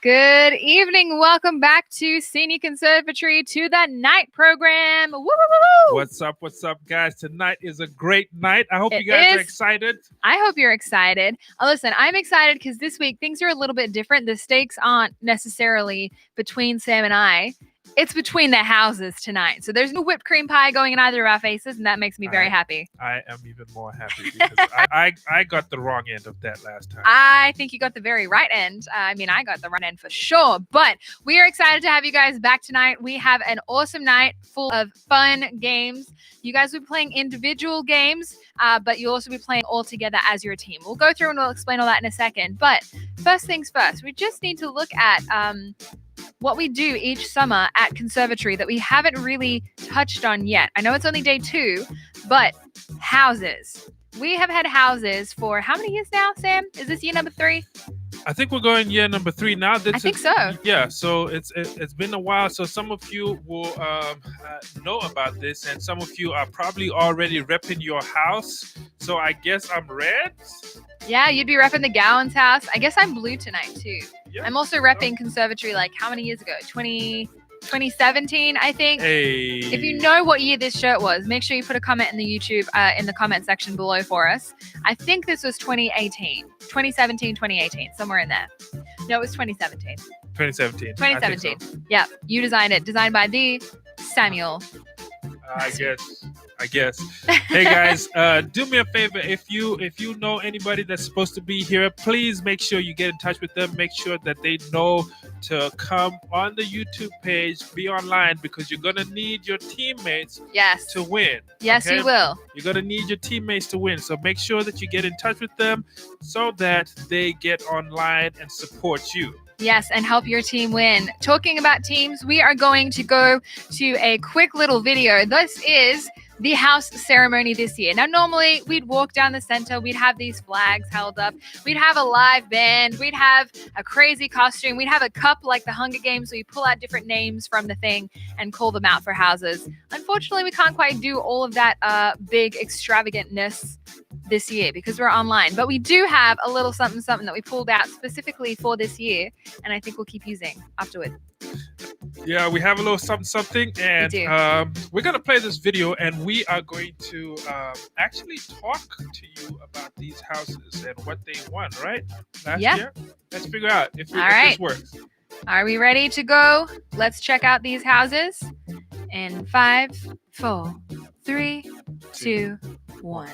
Good evening. Welcome back to Senior Conservatory to the night program. Woo, woo, woo, woo. What's up, guys? Tonight is a great night. I hope It you guys are is. excited. I hope you're excited. Listen, I'm excited because this week things are a little bit different. The stakes aren't necessarily between Sam and I. It's between the houses tonight. So there's no whipped cream pie going in either of our faces, and that makes me very happy. I am even more happy because I got the wrong end of that last time. I think you got the very right end. I got the right end for sure. But we are excited to have you guys back tonight. We have an awesome night full of fun games. You guys will be playing individual games, but you'll also be playing all together as your team. We'll go through and we'll explain all that in a second. But first things first, we just need to look at what we do each summer at Conservatory that we haven't really touched on yet. I know it's only day 2, but houses. We have had houses for how many years now, Sam? Is this year number 3? I think we're going year number 3 now. I think so. Yeah, so it's been a while. So some of you will know about this, and some of you are probably already repping your house. So I guess I'm red. Yeah, you'd be repping the Gowan's house. I guess I'm blue tonight too. Yeah. I'm also repping Conservatory like how many years ago? 2017, I think. Hey. If you know what year this shirt was, make sure you put a comment in the YouTube, in the comment section below for us. I think this was 2018, 2017, 2018, somewhere in there. No, it was 2017. 2017. 2017. So. Yeah, you designed it. Designed by the Samuel. I guess. Hey guys, do me a favor. If you know anybody that's supposed to be here, please make sure you get in touch with them. Make sure that they know to come on the YouTube page, be online, because you're gonna need your teammates to win. Yes, okay? You will. You're gonna need your teammates to win. So make sure that you get in touch with them so that they get online and support you. Yes, and help your team win. Talking about teams, we are going to go to a quick little video. This is the house ceremony this year. Now, normally we'd walk down the center, we'd have these flags held up, we'd have a live band, we'd have a crazy costume, we'd have a cup like the Hunger Games where you pull out different names from the thing and call them out for houses. Unfortunately, we can't quite do all of that big extravagantness this year because we're online, but we do have a little something that we pulled out specifically for this year, and I think we'll keep using afterward. Yeah, we have a little something, and we're gonna play this video, and we are going to actually talk to you about these houses and what they won, right? Last year. Let's figure out if this works. Are we ready to go? Let's check out these houses in 5, 4, 3, 2, 1.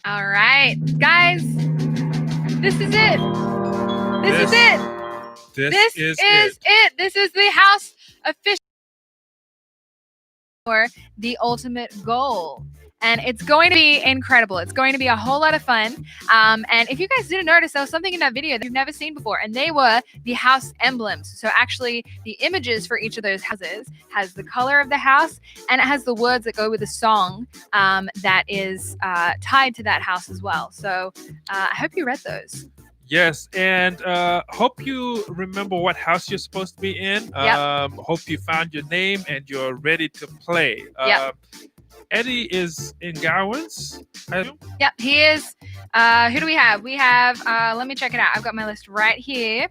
All right, guys, this is it. This is it. This is it. This is the house official for the ultimate goal. And it's going to be incredible. It's going to be a whole lot of fun. And if you guys didn't notice, there was something in that video that you've never seen before, and they were the house emblems. So actually, the images for each of those houses has the color of the house, and it has the words that go with the song that is tied to that house as well. So I hope you read those. Yes, and hope you remember what house you're supposed to be in. Hope you found your name and you're ready to play. Eddie is in Gowans. Yep, he is. Who do we have? We have, let me check it out. I've got my list right here.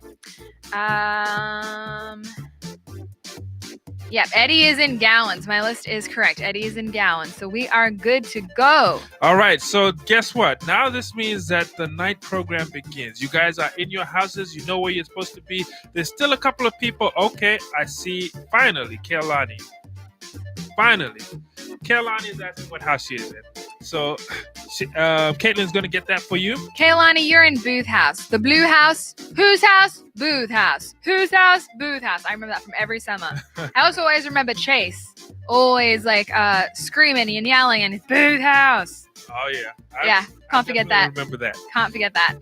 Yep, Eddie is in Gowans. My list is correct. Eddie is in Gowans. So we are good to go. All right, so guess what? Now this means that the night program begins. You guys are in your houses. You know where you're supposed to be. There's still a couple of people. Okay, I see. Finally, Kailani. Finally. Kailani is asking what house she is in. So Caitlin's going to get that for you. Kailani, you're in Booth House. The blue house. Whose house? Booth House. Whose house? Booth House. I remember that from every summer. I also always remember Chase. Always like screaming and yelling and Booth House. Oh, yeah. Can't forget that. Remember that. Can't forget that.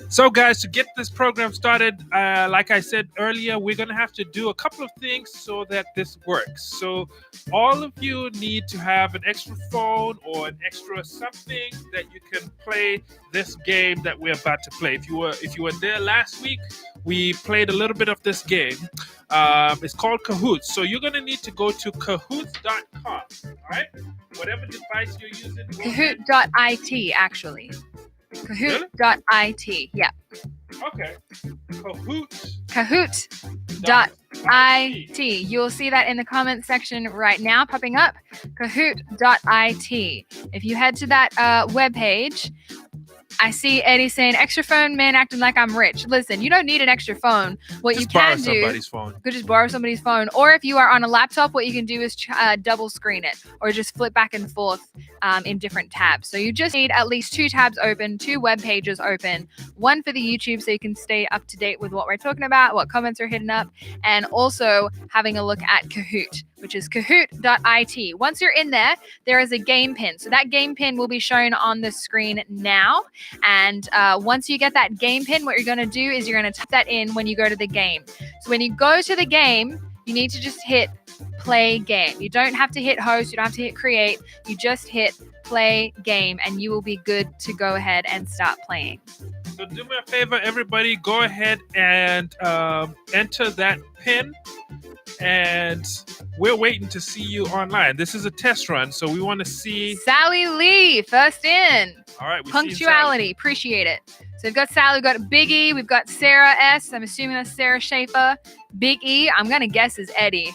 So, guys, to get this program started, like I said earlier, we're going to have to do a couple of things so that this works. So, all of you need to have an extra phone or an extra something that you can play this game that we're about to play. If you were there last week, we played a little bit of this game. It's called Kahoot. So, you're going to need to go to Kahoot.com. All right? Whatever device you're using. Kahoot.it, actually. Kahoot.it. Yeah. Okay. Kahoot.it. You'll see that in the comments section right now popping up. Kahoot.it. If you head to that webpage, I see Eddie saying, extra phone, man, acting like I'm rich. Listen, you don't need an extra phone. What just you can do, somebody's phone. You could just borrow somebody's phone. Or if you are on a laptop, what you can do is double screen it or just flip back and forth in different tabs. So you just need at least 2 tabs open, 2 web pages open, one for the YouTube so you can stay up to date with what we're talking about, what comments are hitting up, and also having a look at Kahoot, which is Kahoot.it. Once you're in there, there is a game pin. So that game pin will be shown on the screen now. And once you get that game pin, what you're going to do is you're going to type that in when you go to the game. So when you go to the game, you need to just hit play game. You don't have to hit host. You don't have to hit create. You just hit play game and you will be good to go ahead and start playing. So do me a favor, everybody. Go ahead and enter that pin. And we're waiting to see you online. This is a test run, so we want to see Sally Lee first in. All right, punctuality, appreciate it. So we've got Sally, we've got Big E, we've got Sarah S. I'm assuming that's Sarah Schaefer. Big E, I'm gonna guess is Eddie.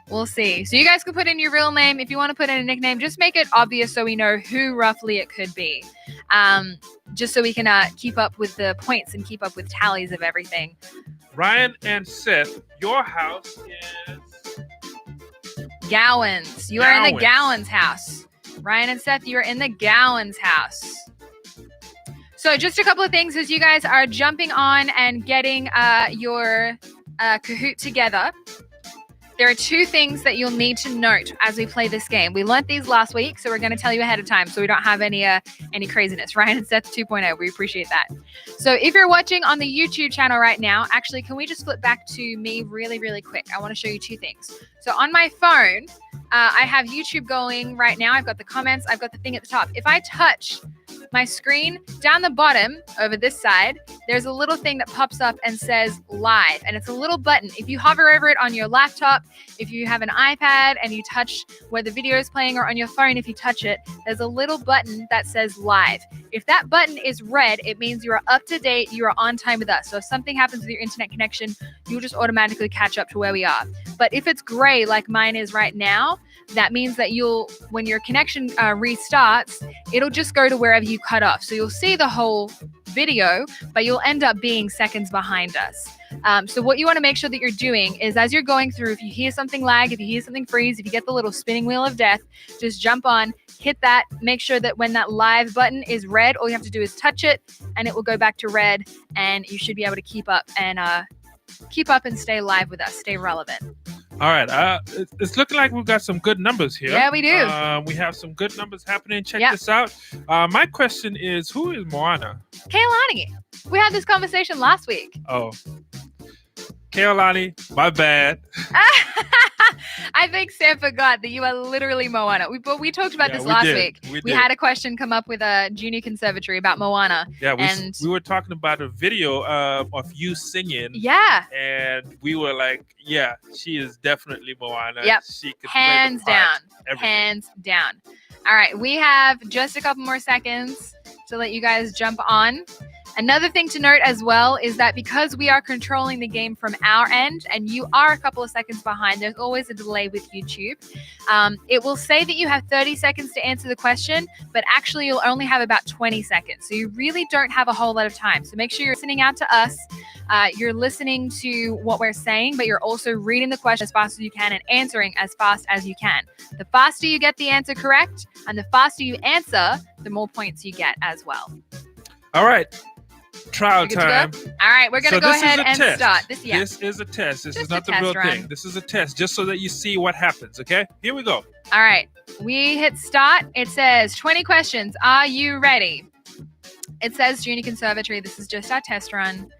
We'll see. So you guys can put in your real name. If you want to put in a nickname, just make it obvious so we know who roughly it could be. Just so we can keep up with the points and keep up with tallies of everything. Ryan and Seth, your house is Gowans. You are in the Gowans house. Ryan and Seth, you are in the Gowans house. So just a couple of things as you guys are jumping on and getting your Kahoot together. There are two things that you'll need to note as we play this game. We learnt these last week, so we're going to tell you ahead of time so we don't have any craziness. Ryan and Seth 2.0, we appreciate that. So if you're watching on the YouTube channel right now, actually, can we just flip back to me really, really quick? I want to show you two things. So on my phone, I have YouTube going right now. I've got the comments. I've got the thing at the top. If I touch my screen, down the bottom over this side, there's a little thing that pops up and says live, and it's a little button. If you hover over it on your laptop, if you have an iPad and you touch where the video is playing, or on your phone, if you touch it, there's a little button that says live. If that button is red, it means you are up to date, you are on time with us. So if something happens with your internet connection, you'll just automatically catch up to where we are. But if it's gray like mine is right now, that means that when your connection restarts, it'll just go to wherever you cut off. So you'll see the whole video, but you'll end up being seconds behind us. So what you want to make sure that you're doing is, as you're going through, if you hear something lag, if you hear something freeze, if you get the little spinning wheel of death, just jump on, hit that, make sure that when that live button is red, all you have to do is touch it and it will go back to red, and you should be able to keep up and stay live with us, stay relevant. All right. It's looking like we've got some good numbers here. Yeah, we do. We have some good numbers happening. Check this out. My question is, who is Moana? Kailani. We had this conversation last week. Oh. Kailani, my bad. I think Sam forgot that you are literally Moana. We talked about this last week. We had a question come up with a junior conservatory about Moana. Yeah, we were talking about a video of you singing. Yeah. And we were like, yeah, she is definitely Moana. Yep. She could hands play the part, down. everything. Hands down. All right, we have just a couple more seconds to let you guys jump on. Another thing to note as well is that because we are controlling the game from our end and you are a couple of seconds behind, there's always a delay with YouTube. It will say that you have 30 seconds to answer the question, but actually you'll only have about 20 seconds. So you really don't have a whole lot of time. So make sure you're listening out to us. You're listening to what we're saying, but you're also reading the question as fast as you can and answering as fast as you can. The faster you get the answer correct and the faster you answer, the more points you get as well. All right. Trial time. All right, we're going to go ahead and start. This is a test. This is not the real thing. This is a test just so that you see what happens, okay? Here we go. All right. We hit start. It says 20 questions. Are you ready? It says Junior Conservatory. This is just our test run.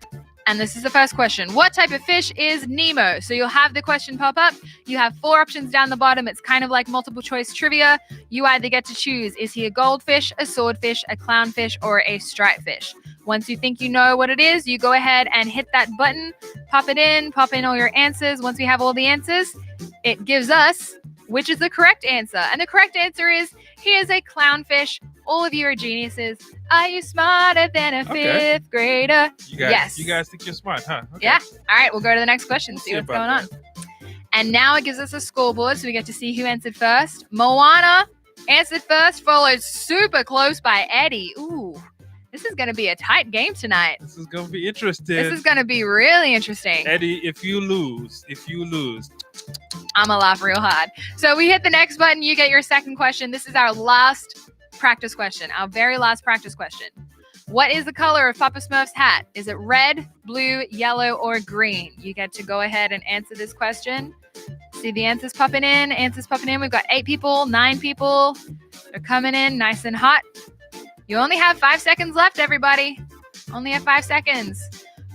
And this is the first question. What type of fish is Nemo? So you'll have the question pop up. You have 4 options down the bottom. It's kind of like multiple choice trivia. You either get to choose, is he a goldfish, a swordfish, a clownfish, or a striped fish? Once you think you know what it is, you go ahead and hit that button, pop in all your answers. Once we have all the answers, it gives us which is the correct answer. And the correct answer is, he is a clownfish. All of you are geniuses. Are you smarter than a fifth grader? Yes. You guys think you're smart, huh? Okay. Yeah. All right, we'll go to the next question, see what's going on. And now it gives us a scoreboard, so we get to see who answered first. Moana answered first, followed super close by Eddie. Ooh. This is going to be a tight game tonight. This is going to be interesting. This is going to be really interesting. Eddie, if you lose, I'm going to laugh real hard. So we hit the next button. You get your second question. This is our last practice question, our very last practice question. What is the color of Papa Smurf's hat? Is it red, blue, yellow, or green? You get to go ahead and answer this question. See the answers popping in. We've got 8 people, 9 people. They're coming in nice and hot. You only have 5 seconds left, everybody. Only have 5 seconds.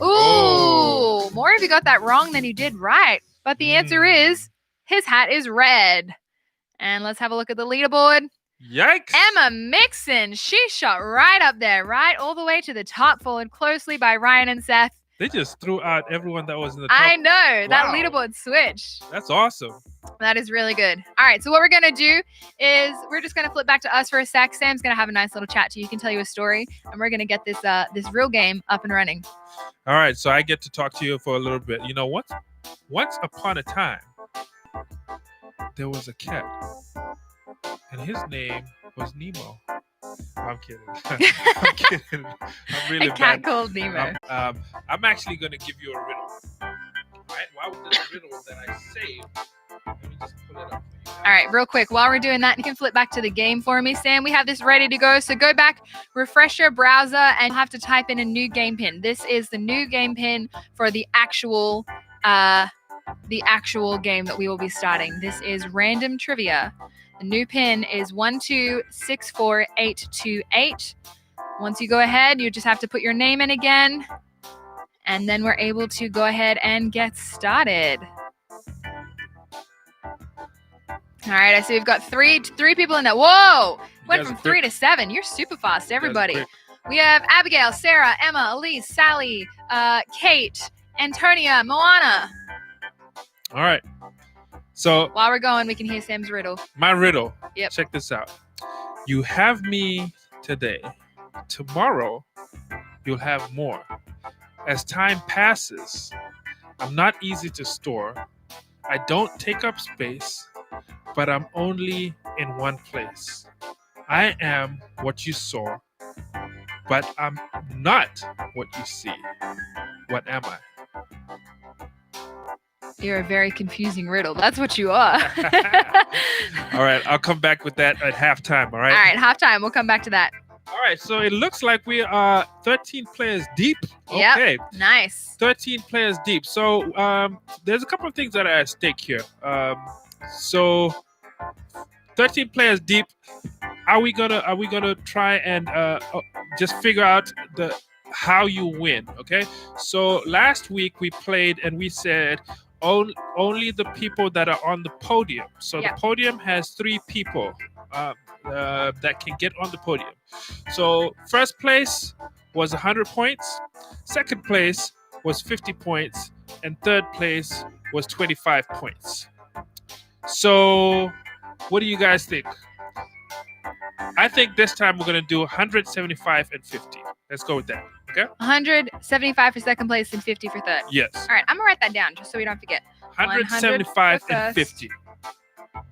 Ooh, more of you got that wrong than you did right. But the answer is, his hat is red. And let's have a look at the leaderboard. Yikes. Emma Mixon, she shot right up there, right all the way to the top, followed closely by Ryan and Seth. They just threw out everyone that was in the top. I know, that leaderboard switched. That's awesome. That is really good. All right, so what we're going to do is we're just going to flip back to us for a sec. Sam's going to have a nice little chat to you. He can tell you a story, and we're going to get this real game up and running. All right, so I get to talk to you for a little bit. You know, once upon a time, there was a cat, and his name was Nemo. I'm kidding. I'm kidding. I'm really bad. A cat called Nemo. I'm actually going to give you a riddle. Right? Why would this riddle that I saved? Let me just pull it up for you. All right, real quick. While we're doing that, you can flip back to the game for me, Sam. We have this ready to go. So go back, refresh your browser, and you'll have to type in a new game pin. This is the new game pin for the actual the actual game that we will be starting. This is random trivia. The new pin is 1264828. Once you go ahead, you just have to put your name in again, and then we're able to go ahead and get started. All right, I see we've got three people in there. Whoa! Went from 3 to 7. You're super fast, everybody. We have Abigail, Sarah, Emma, Elise, Sally, Kate, Antonia, Moana. All right. So while we're going, we can hear Sam's riddle. My riddle. Yep. Check this out. You have me today. Tomorrow, you'll have more. As time passes, I'm not easy to store. I don't take up space, but I'm only in one place. I am what you saw, but I'm not what you see. What am I? You're a very confusing riddle. That's what you are. All right, I'll come back with that at halftime, all right? All right, halftime. We'll come back to that. All right, so it looks like we are 13 players deep. Yep, okay. Nice. 13 players deep. So there's a couple of things that are at stake here. So 13 players deep. Are we gonna try and just figure out how you win? Okay. So last week we played and we said only the people that are on the podium. So the podium has 3 people that can get on the podium. So first place was 100 points. Second place was 50 points. And third place was 25 points. So what do you guys think? I think this time we're going to do 175 and 50. Let's go with that. Okay? 175 for second place and 50 for third. Yes. All right, I'm going to write that down just so we don't forget. 175 and 50. All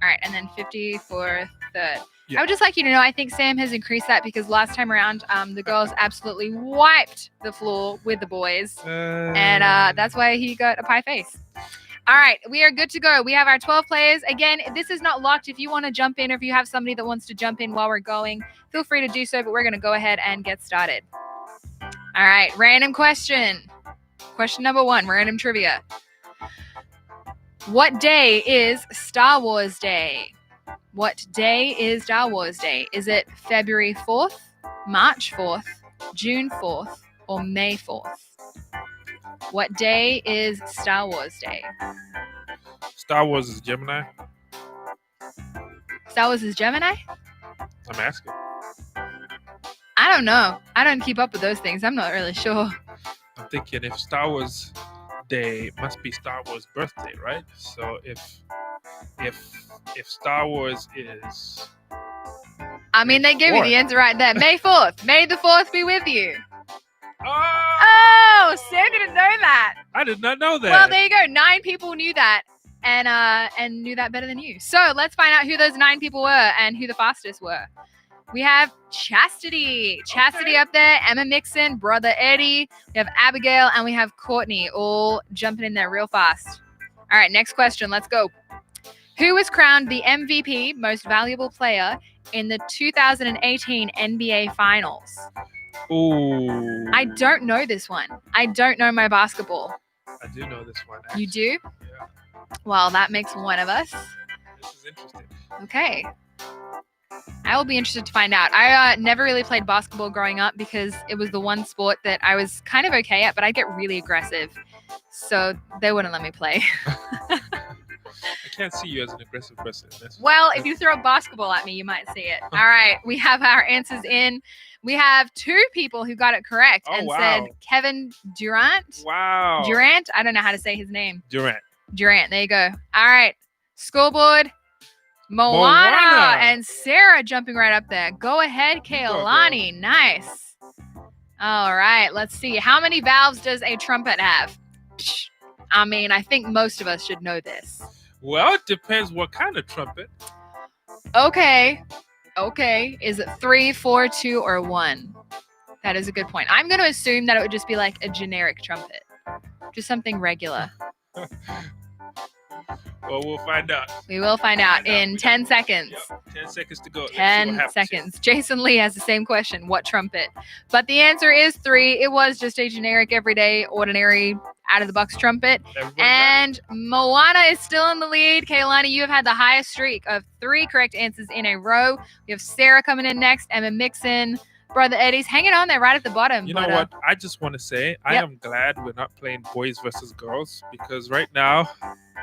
right, and then 50 for third. Yeah. I would just like you to know, I think Sam has increased that because last time around, the girls absolutely wiped the floor with the boys. And that's why he got a pie face. All right, we are good to go. We have our 12 players. Again, this is not locked. If you want to jump in or if you have somebody that wants to jump in while we're going, feel free to do so, but we're going to go ahead and get started. All right, random question. Question number 1, random trivia. What day is Star Wars Day? What day is Star Wars Day? Is it February 4th, March 4th, June 4th, or May 4th? What day is Star Wars Day? Star Wars is Gemini. Star Wars is Gemini? I'm asking. I don't know. I don't keep up with those things. I'm not really sure. I'm thinking if Star Wars Day must be Star Wars birthday, right? So if Star Wars is... I mean, they gave me the answer right there. May 4th. May the 4th be with you. Oh, Sam didn't know that. I did not know that. Well, there you go. 9 people knew that and knew that better than you. So let's find out who those 9 people were and who the fastest were. We have Chastity. Chastity up there. Emma Mixon, Brother Eddie. We have Abigail and we have Courtney all jumping in there real fast. All right, next question. Let's go. Who was crowned the MVP, most valuable player, in the 2018 NBA Finals? Ooh. I don't know this one. I don't know my basketball. I do know this one. Actually. You do? Yeah. Well, that makes one of us. This is interesting. Okay. I will be interested to find out. I never really played basketball growing up because it was the one sport that I was kind of okay at, but I get really aggressive. So they wouldn't let me play. I can't see you as an aggressive person. Well, if you throw a basketball at me, you might see it. All right. We have our answers in. We have 2 people who got it correct and said Kevin Durant. Wow. Durant? I don't know how to say his name. Durant. There you go. All right. Scoreboard. Moana and Sarah jumping right up there. Go ahead, Kaylani. Nice. All right. Let's see. How many valves does a trumpet have? I mean, I think most of us should know this. Well, it depends what kind of trumpet. Okay. Is it 3, 4, 2, or 1? That is a good point. I'm going to assume that it would just be like a generic trumpet. Just something regular. Well, we'll find out. We will find out in 10 seconds. Yep, 10 seconds to go. 10 seconds. Jason Lee has the same question. What trumpet? But the answer is 3. It was just a generic, everyday, ordinary out of the box trumpet. Everybody's And Moana is still in the lead. Kaylani, you have had the highest streak of 3 correct answers in a row. We have Sarah coming in next, Emma Mixon, Brother Eddie's hanging on there right at the bottom. You know what? I just want to say I am glad we're not playing boys versus girls, because right now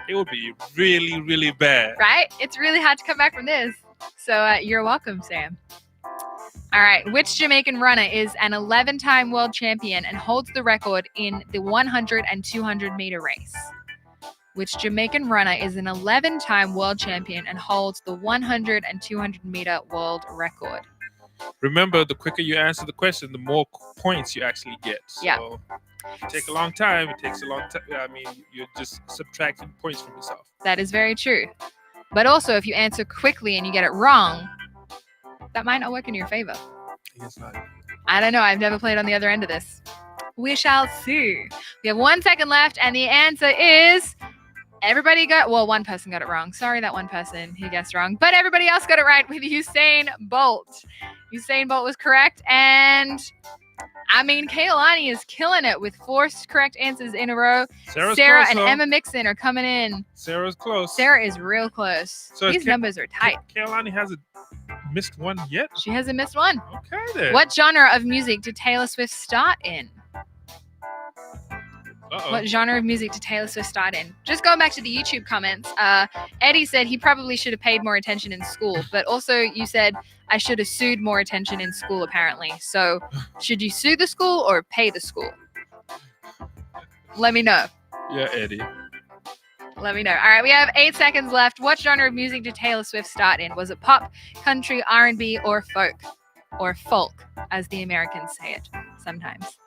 it would be really, really bad. Right? It's really hard to come back from this. So you're welcome, Sam. All right. Which Jamaican runner is an 11-time world champion and holds the record in the 100 and 200 meter race? Which Jamaican runner is an 11-time world champion and holds the 100 and 200 meter world record? Remember, the quicker you answer the question, the more points you actually get. So it takes a long time. It takes a long time. I mean, you're just subtracting points from yourself. That is very true. But also, if you answer quickly and you get it wrong, that might not work in your favor. It's not. I don't know. I've never played on the other end of this. We shall see. We have 1 second left, and the answer is one person got it wrong. Sorry, that one person who guessed wrong. But everybody else got it right with Usain Bolt. Usain Bolt was correct. And, I mean, Kaylani is killing it with 4 correct answers in a row. Sarah and Emma Mixon are coming in. Sarah's close. Sarah is real close. So these numbers are tight. Kaylani hasn't missed one yet? She hasn't missed one. Okay, then. What genre of music did Taylor Swift start in? Uh-oh. What genre of music did Taylor Swift start in? Just going back to the YouTube comments, Eddie said he probably should have paid more attention in school, but also you said I should have sued more attention in school, apparently. So should you sue the school or pay the school? Let me know. Yeah, Eddie. Let me know. All right, we have 8 seconds left. What genre of music did Taylor Swift start in? Was it pop, country, R&B, or folk? Or folk, as the Americans say it sometimes.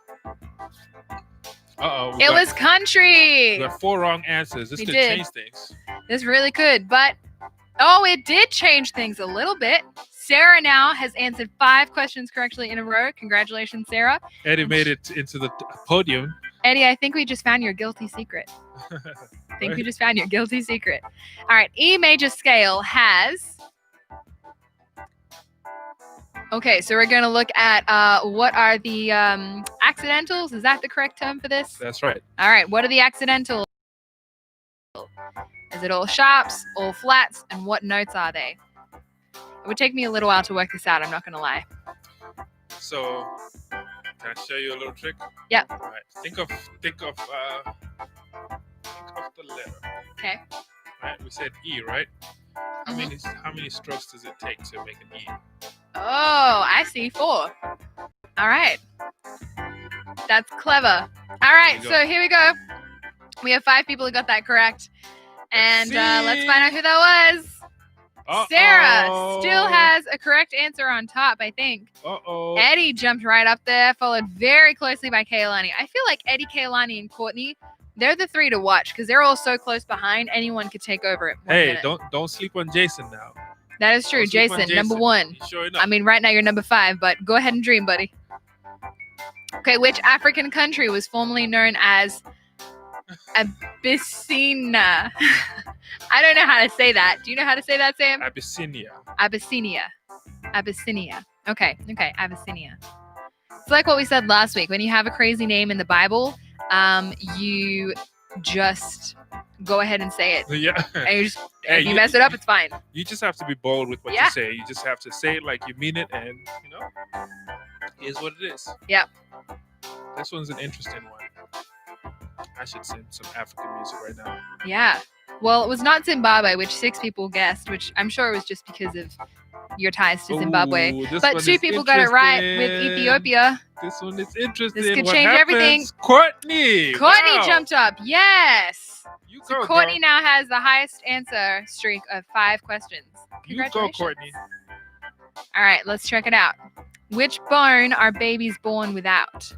Uh-oh. It was country. We got 4 wrong answers. This could change things. This really could, but it did change things a little bit. Sarah now has answered 5 questions correctly in a row. Congratulations, Sarah. Eddie made it into the podium. Eddie, I think we just found your guilty secret. We just found your guilty secret. All right, E major scale has... Okay, so we're going to look at what are the accidentals. Is that the correct term for this? That's right. All right, what are the accidentals? Is it all sharps, all flats, and what notes are they? It would take me a little while to work this out, I'm not going to lie. So, can I show you a little trick? Yep. All right. Think of the letter. Okay. Right. We said E, right? How many strokes does it take to make an E? Oh, I see. 4. All right. That's clever. All right, so here we go. We have 5 people who got that correct. And let's find out who that was. Uh-oh. Sarah still has a correct answer on top, I think. Uh-oh. Eddie jumped right up there, followed very closely by Kaylani. I feel like Eddie, Kaylani, and Courtney, they're the 3 to watch because they're all so close behind. Anyone could take over it. Hey, don't sleep on Jason now. That is true. Jason, number 1. Sure enough. I mean, right now you're number 5, but go ahead and dream, buddy. Okay, which African country was formerly known as Abyssinia? I don't know how to say that. Do you know how to say that, Sam? Abyssinia. Okay, Abyssinia. It's like what we said last week. When you have a crazy name in the Bible, you just go ahead and say it. Yeah. And if you mess it up, it's fine. You just have to be bold with what you say. You just have to say it like you mean it, and here's what it is. Yep. This one's an interesting one. I should sing some African music right now. Yeah. Well, it was not Zimbabwe, which 6 people guessed, which I'm sure it was just because of your ties to Zimbabwe. But 2 people got it right with Ethiopia. This one is interesting. This could change everything. Courtney jumped up. Yes. So Courtney now has the highest answer streak of 5 questions. Congratulations. You go, Courtney. All right, let's check it out. Which bone are babies born without?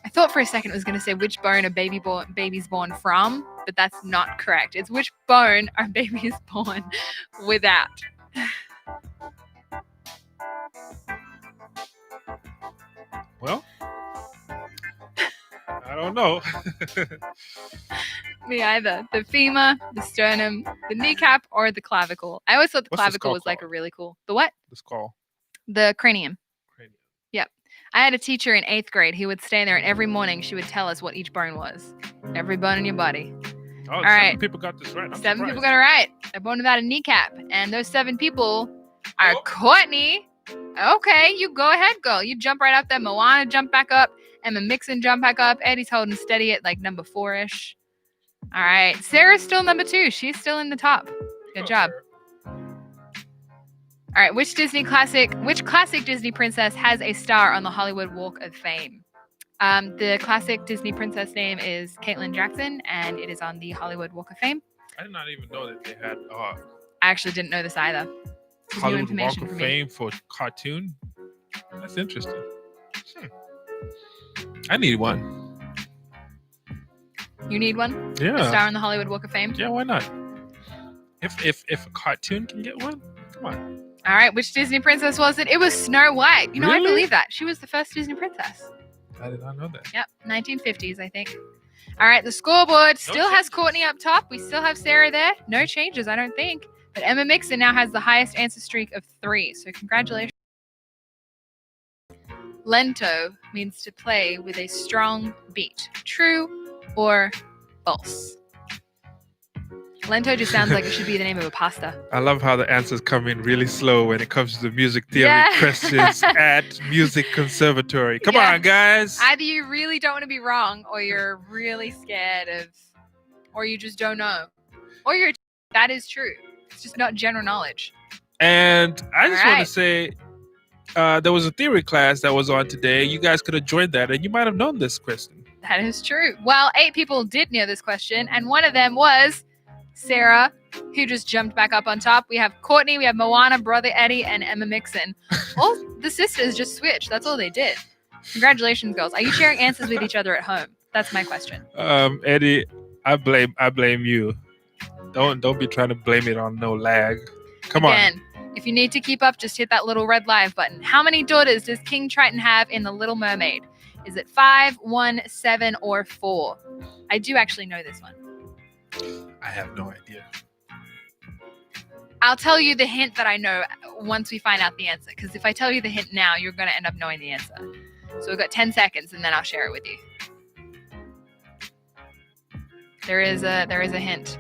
I thought for a second it was going to say which bone are babies born from, but that's not correct. It's which bone are babies born without? Well, I don't know. Me either. The femur, the sternum, the kneecap, or the clavicle. I always thought the clavicle was like a really cool... The what? The skull. The cranium. Yep. I had a teacher in 8th grade who would stay there, and every morning she would tell us what each bone was. Every bone in your body. Oh, All 7 right. people got this right. I'm 7 people surprised. got it right. A bone without a kneecap. And those 7 people are Oh. Courtney. Okay, you go ahead, girl. You jump right up there. Moana jump back up. Emma Mixon jump back up. Eddie's holding steady at like number 4-ish. All right. Sarah's still number 2. She's still in the top. Good job. All right. Which classic Disney princess has a star on the Hollywood Walk of Fame? The classic Disney princess name is Caitlin Jackson, and it is on the Hollywood Walk of Fame. I did not even know that they had I actually didn't know this either. This is new Hollywood Walk information of for me. Fame for cartoon. That's interesting. I need one. You need one? Yeah. A star on the Hollywood Walk of Fame? Yeah, why not? If a cartoon can get one, come on. All right. Which Disney princess was it? It was Snow White. You know, Really? I believe that. She was the first Disney princess. I did not know that. Yep, 1950s, I think. All right, the scoreboard still has Courtney up top. We still have Sarah there. No changes, I don't think. But Emma Mixon now has the highest answer streak of 3. So congratulations. Lento means to play with a strong beat. True or false? Lento just sounds like it should be the name of a pasta. I love how the answers come in really slow when it comes to the music theory questions at Music Conservatory. Come on, guys. Either you really don't want to be wrong, or you're really scared of, or you just don't know. Or that is true. It's just not general knowledge. And I just want to say, there was a theory class that was on today. You guys could have joined that, and you might have known this question. That is true. Well, 8 people did know this question, and one of them was Sarah, who just jumped back up on top. We have Courtney, we have Moana, Brother Eddie, and Emma Mixon. All the sisters just switched. That's all they did. Congratulations, girls. Are you sharing answers with each other at home? That's my question. Eddie, I blame you. Don't be trying to blame it on no lag. Come Again, if you need to keep up, just hit that little red live button. How many daughters does King Triton have in The Little Mermaid? Is it 5, 1, 7, or 4? I do actually know this one. I have no idea. I'll tell you the hint that I know once we find out the answer. Because if I tell you the hint now, you're going to end up knowing the answer. So we've got 10 seconds, and then I'll share it with you. There is a hint.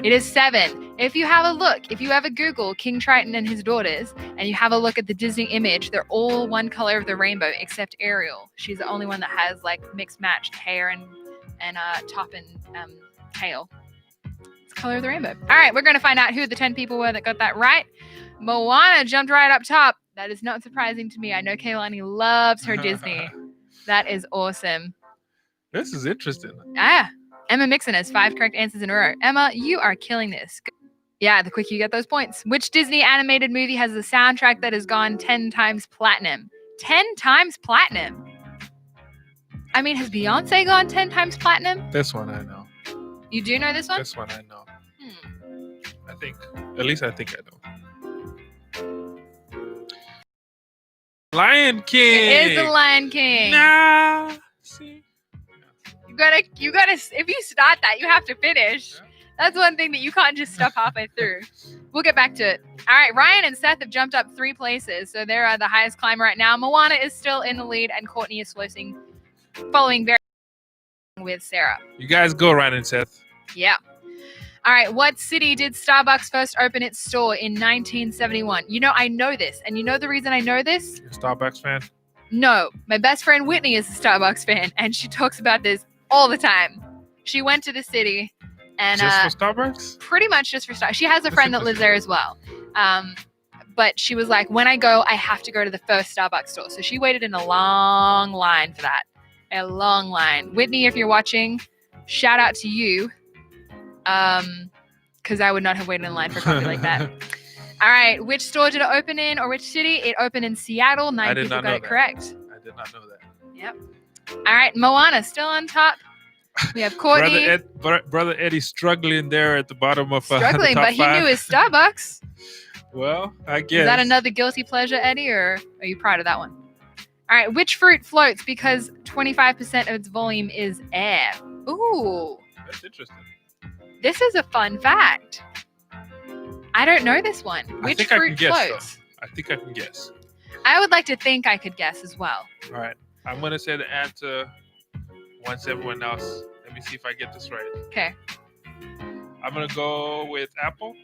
It is 7. If you have a look, if you ever Google King Triton and his daughters, and you have a look at the Disney image, they're all one color of the rainbow except Ariel. She's the only one that has like mixed matched hair and top and tail. It's the color of the rainbow. All right, we're going to find out who the 10 people were that got that right. Moana jumped right up top. That is not surprising to me. I know Kaylani loves her Disney. That is awesome. This is interesting. Emma Mixon has 5 correct answers in a row. Emma, you are killing this. Yeah, the quicker you get those points. Which Disney animated movie has a soundtrack that has gone 10 times platinum? 10 times platinum? I mean, has Beyonce gone 10 times platinum? This one I know. You do know this one? This one I know. I think. At least I think I know. Lion King. It is the Lion King. Nah. See? You gotta, if you start that, you have to finish. That's one thing that you can't just stop halfway through. We'll get back to it. All right, Ryan and Seth have jumped up 3 places, so they're the highest climber right now. Moana is still in the lead, and Courtney is following very with Sarah. You guys go, Ryan and Seth. Yeah. All right, what city did Starbucks first open its store in 1971? You know, I know this, and you know the reason I know this? You're a Starbucks fan? No, my best friend Whitney is a Starbucks fan, and she talks about this all the time. She went to the city, and just for Starbucks? Pretty much just for Starbucks. She has a friend that lives there as well. But she was like, when I go, I have to go to the first Starbucks store. So she waited in a long line for that. A long line. Whitney, if you're watching, shout out to you. Because I would not have waited in line for coffee like that. All right, which store did it open in, or which city? It opened in Seattle. 9 people got it correct. I did not know that. Yep. All right, Moana still on top. We have Courtney. Brother Eddie struggling there at the bottom of struggling, the top but he 5. knew his Starbucks. Well, I guess. Is that another guilty pleasure, Eddie, or are you proud of that one? All right, which fruit floats because 25% of its volume is air? Ooh. That's interesting. This is a fun fact. I don't know this one. Which fruit floats? I think I can guess. I would like to think I could guess as well. All right. I'm going to say the answer once everyone else. Let me see if I get this right. Okay. I'm going to go with apple.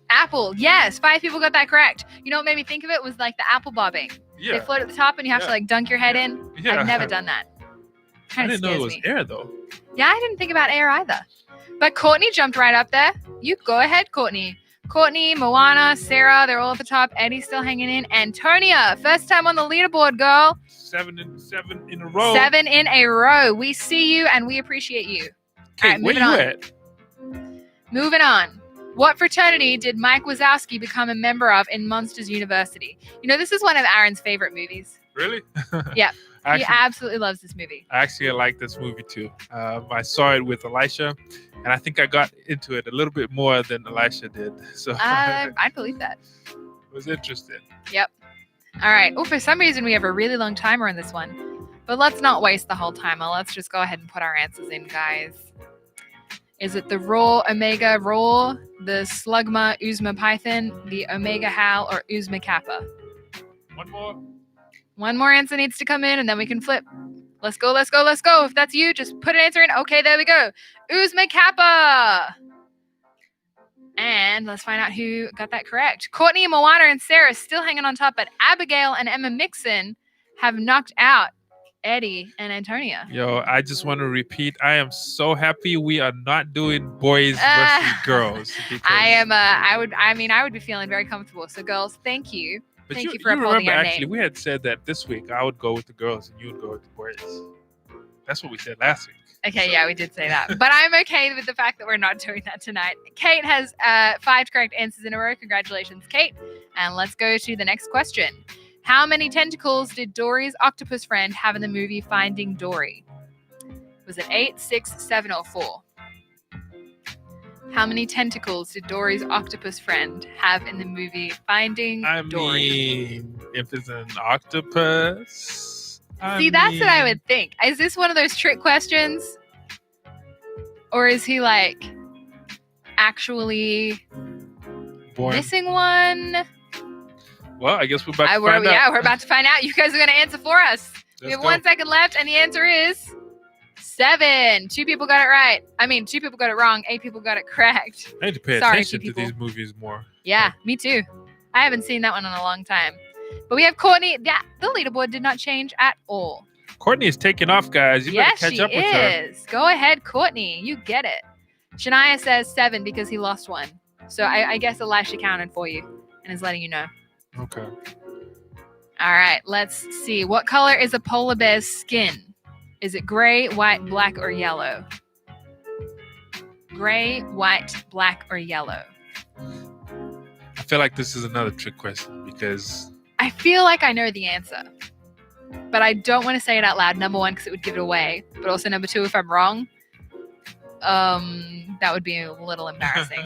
Apple. Yes, 5 people got that correct. You know what made me think of it was like the apple bobbing. Yeah. They float at the top and you have to like dunk your head in. Yeah. I've never done that. I Kind of didn't know it scares was me. air, though. Yeah, I didn't think about air either. But Courtney jumped right up there. You go ahead, Courtney. Courtney, Moana, Sarah, they're all at the top. Eddie's still hanging in. Antonia, first time on the leaderboard, girl. 7 in a row. 7 in a row. We see you and we appreciate you. Kate, All right, where you moving at? Moving on. What fraternity did Mike Wazowski become a member of in Monsters University? You know, this is one of Aaron's favorite movies. Really? Yeah. Actually, He absolutely loves this movie. I like this movie too. I saw it with Elisha, and I think I got into it a little bit more than Elisha did. So I believe that. it was interesting. Yep. All right. Oh, for some reason, we have a really long timer on this one. But let's not waste the whole timer. Let's just go ahead and put our answers in, guys. Is it the raw omega raw, the slugma uzma python, the omega hal, or uzma kappa? One more. One more answer needs to come in, and then we can flip. Let's go, let's go, let's go. If that's you, just put an answer in. Okay, there we go. Uzma kappa. And let's find out who got that correct. Courtney, Moana, and Sarah still hanging on top, but Abigail and Emma Mixon have knocked out Eddie and Antonia. Yo, I just want to repeat, I am so happy we are not doing boys versus girls. I would be feeling very comfortable. So girls, thank you. But Thank you for upholding remember, our actually, name. we had said that this week I would go with the girls and you would go with the boys. That's what we said last week. Okay, yeah, we did say that. But I'm okay with the fact that we're not doing that tonight. Kate has 5 correct answers in a row. Congratulations, Kate. And let's go to the next question. How many tentacles did Dory's octopus friend have in the movie Finding Dory? Was it 8, 6, 7, or 4? How many tentacles did Dory's octopus friend have in the movie Finding Dory? I mean, if it's an octopus. That's what I would think. Is this one of those trick questions? Or is he like actually missing one? Well, I guess we're about to find out. Yeah, we're about to find out. You guys are going to answer for us. We have Go. 1 second left, and the answer is 7. 2 people got it right. 2 people got it wrong. 8 people got it correct. I need to pay attention to these movies more. Yeah, me too. I haven't seen that one in a long time. But we have Courtney. Yeah, the leaderboard did not change at all. Courtney is taking off, guys. You better catch up with her. Yes, go ahead, Courtney. You get it. Shania says 7 because he lost one. So I guess Elisha counted for you and is letting you know. Okay. All right, let's see. What color is a polar bear's skin? Is it gray, white, black, or yellow? Gray, white, black, or yellow? I feel like this is another trick question because I feel like I know the answer, but I don't want to say it out loud. Number 1, because it would give it away. But also number 2, if I'm wrong, that would be a little embarrassing.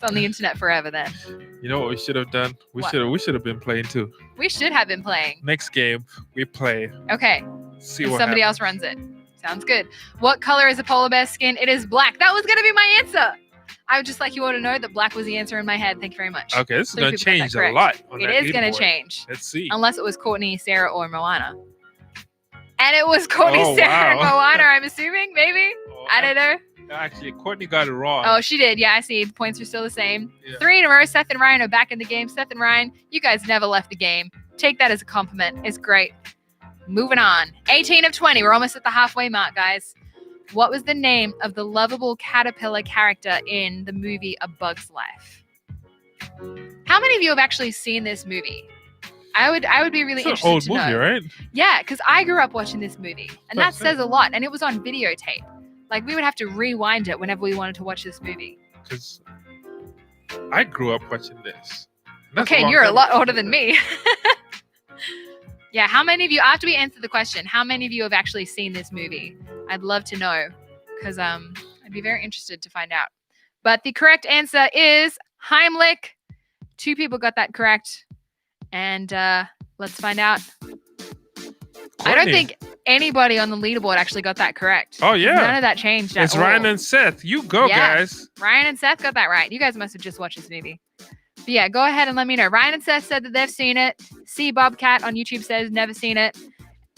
It's on the internet forever then. You know what we should have done? We should have been playing too. We should have been playing. Next game, we play. Okay. See and what somebody happens. else runs it. Sounds good. What color is a polar bear's skin? It is black. That was going to be my answer. I would just like you all to know that black was the answer in my head. Thank you very much. Okay, this is 3 going to people got change that a correct. lot. On It that is going leaderboard. to change. Let's see. Unless it was Courtney, Sarah, or Moana. And it was Courtney, Oh, Sarah, and wow. Moana, I'm assuming, maybe? I don't know. Actually, Courtney got it wrong. Oh, she did. Yeah, I see. The points are still the same. Yeah. 3 in a row. Seth and Ryan are back in the game. Seth and Ryan, you guys never left the game. Take that as a compliment. It's great. Moving on. 18 of 20. We're almost at the halfway mark, guys. What was the name of the lovable caterpillar character in the movie A Bug's Life? How many of you have actually seen this movie? I would be really It's interested an old to movie, know. right? Yeah, because I grew up watching this movie, and that That's says a lot. And it was on videotape. Like, we would have to rewind it whenever we wanted to watch this movie. Because I grew up watching this. That's Okay, long you're a time lot ago. older than me. Yeah, how many of you, after we answer the question, how many of you have actually seen this movie? I'd love to know, because I'd be very interested to find out. But the correct answer is Heimlich. 2 people got that correct. And let's find out. I don't Courtney. think anybody on the leaderboard actually got that correct. Oh, yeah. None of that changed at It's all. Ryan and Seth. You go, Yes. guys. Ryan and Seth got that right. You guys must have just watched this movie. But yeah, go ahead and let me know. Ryan and Seth said that they've seen it. C Bobcat on YouTube says never seen it.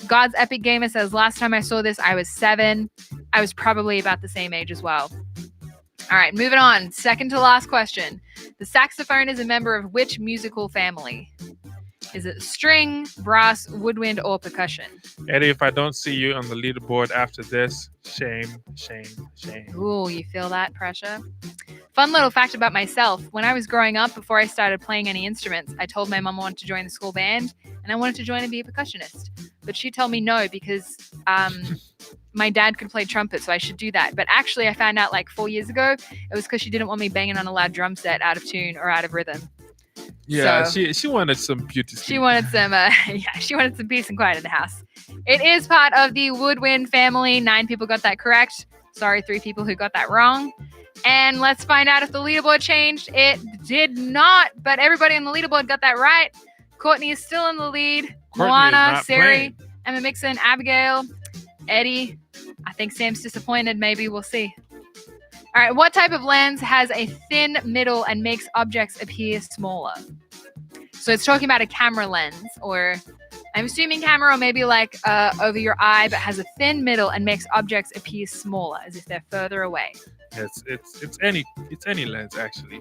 God's Epic Gamer says last time I saw this, I was 7. I was probably about the same age as well. All right, moving on. Second to last question. The saxophone is a member of which musical family? Is it string, brass, woodwind, or percussion? Eddie, if I don't see you on the leaderboard after this, shame. Ooh, you feel that pressure? Fun little fact about myself. When I was growing up, before I started playing any instruments, I told my mom I wanted to join the school band and I wanted to join and be a percussionist. But she told me no because my dad could play trumpet, so I should do that. But actually, I found out like 4 years ago, it was because she didn't want me banging on a loud drum set out of tune or out of rhythm. Yeah, So, she wanted some beauty. she wanted some she wanted some peace and quiet in the house. It is part of the woodwind family. 9 people got that correct. Sorry, 3 people who got that wrong. And let's find out if the leaderboard changed. It did not, but everybody on the leaderboard got that right. Courtney is still in the lead. Moana, Sari, Emma Mixon, Abigail, Eddie. I think Sam's disappointed. Maybe we'll see. All right, what type of lens has a thin middle and makes objects appear smaller? So it's talking about a camera lens, or I'm assuming camera, or maybe like over your eye, but has a thin middle and makes objects appear smaller, as if they're further away. It's any lens actually,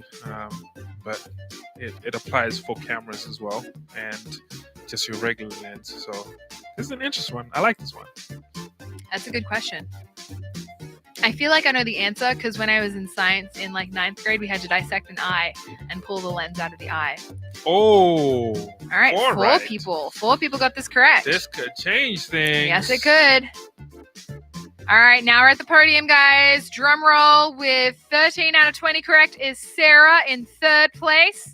but it applies for cameras as well, and just your regular lens. So this is an interesting one. I like this one. That's a good question. I feel like I know the answer because when I was in science in like 9th grade, we had to dissect an eye and pull the lens out of the eye. Oh. All right, all 4 right. people. 4 people got this correct. This could change things. Yes, it could. All right, now we're at the podium, guys. Drum roll with 13 out of 20 correct is Sarah in 3rd place.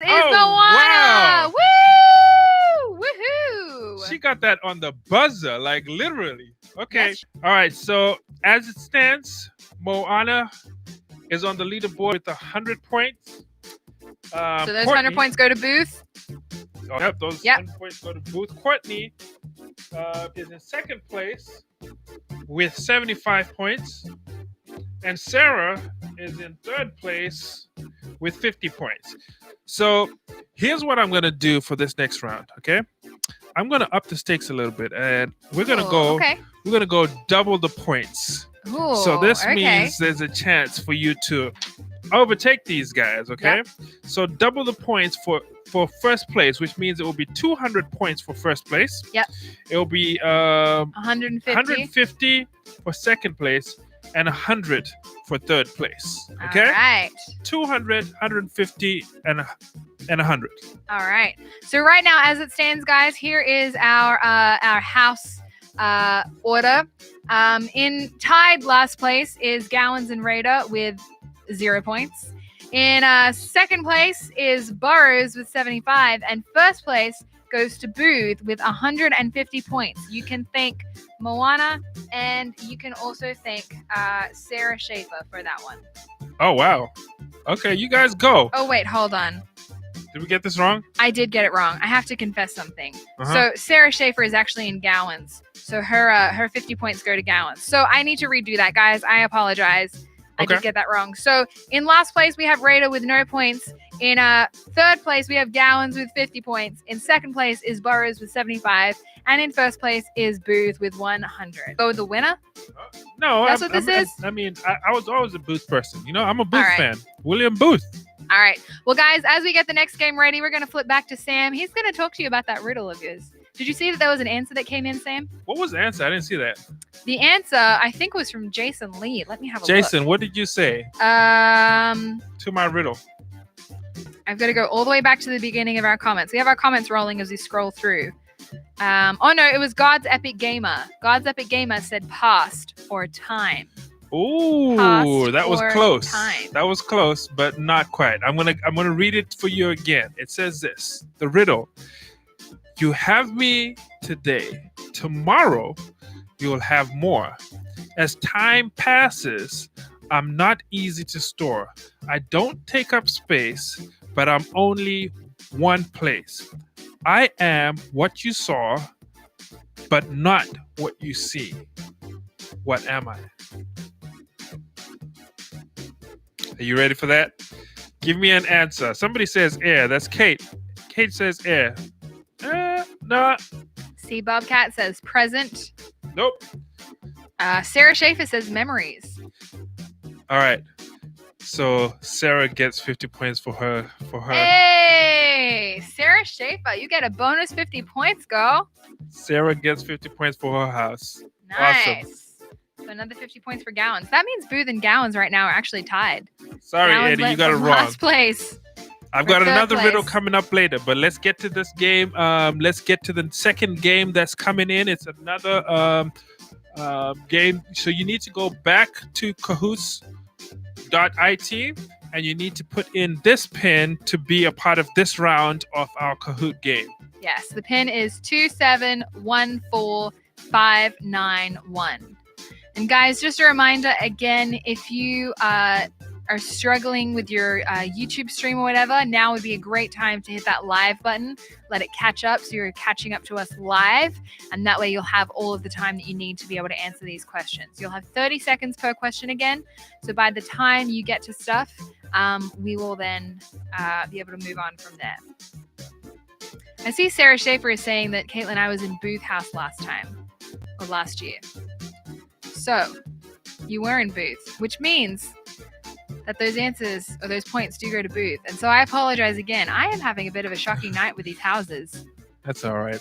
Is Moana. Wow. Woo! Woohoo! She got that on the buzzer, like literally. Okay. Yes. All right. So as it stands, Moana is on the leaderboard with 100 points. So those Courtney, 100 points go to Booth. Oh, yep, those 100 points go to Booth. Courtney is in 2nd place with 75 points. And Sarah is in 3rd place with 50 points. So here's what I'm going to do for this next round, okay? I'm going to up the stakes a little bit, and we're going to go double the points. Ooh, So this okay. means there's a chance for you to overtake these guys, okay? Yep. So double the points for first place, which means it will be 200 points for first place. Yep. It will be 150. 150 for second place and 100 for third place. Okay? All right. 200, 150, and 100. All right. So right now, as it stands, guys, here is our house order. In tied last place is Gowans and Raider with 0 points. In 2nd place is Burrows with 75, and 1st place goes to Booth with 150 points. You can thank Moana, and you can also thank Sarah Schaefer for that one. Oh, wow. Okay, you guys go. Oh, wait, hold on. Did we get this wrong? I did get it wrong. I have to confess something. Uh-huh. So Sarah Schaefer is actually in Gowans. So her 50 points go to Gowans. So I need to redo that, guys. I apologize. I Okay. did get that wrong. So in last place, we have Raider with no points. In 3rd place, we have Gowans with 50 points. In 2nd place is Burrows with 75. And in 1st place is Booth with 100. Go with the winner? No. That's what this is? I mean, I was always a Booth person. You know, I'm a Booth All right. fan. William Booth. All right. Well, guys, as we get the next game ready, we're going to flip back to Sam. He's going to talk to you about that riddle of yours. Did you see that there was an answer that came in, Sam? What was the answer? I didn't see that. The answer, I think, was from Jason Lee. Let me have a Jason, what did you say look. to my riddle? I've got to go all the way back to the beginning of our comments. We have our comments rolling as we scroll through. Oh, no, it was God's Epic Gamer. God's Epic Gamer said past or time. Ooh, Past that was or close. time. That was close, but not quite. I'm gonna read it for you again. It says this: the riddle. You have me today. Tomorrow, you'll have more. As time passes, I'm not easy to store. I don't take up space, but I'm only one place. I am what you saw, but not what you see. What am I? Are you ready for that? Give me an answer. Somebody says air. That's Kate. Kate says air. No. C. Bobcat says present. Nope. Sarah Schaefer says memories. All right. So Sarah gets 50 points for her. Hey, Sarah Schaefer, you get a bonus 50 points, girl. Sarah gets 50 points for her house. Nice. Awesome. So another 50 points for Gowans. That means Booth and Gowans right now are actually tied. Sorry, Gowans Eddie, you went got it from wrong. Last place. I've got third another riddle place. coming up later, but let's get to this game. Let's get to the second game that's coming in. It's another game. So you need to go back to Kahoots.it and you need to put in this pin to be a part of this round of our Kahoot game. Yes, the pin is 2714591. And guys, just a reminder again, if you are struggling with your YouTube stream or whatever, now would be a great time to hit that live button. Let it catch up so you're catching up to us live. And that way you'll have all of the time that you need to be able to answer these questions. You'll have 30 seconds per question again. So by the time you get to stuff, we will then be able to move on from there. I see Sarah Schaefer is saying that Caitlin and I was in Booth House last year. So you were in Booth, which means that those answers or those points do go to Booth. And so I apologize again. I am having a bit of a shocking night with these houses. That's all right.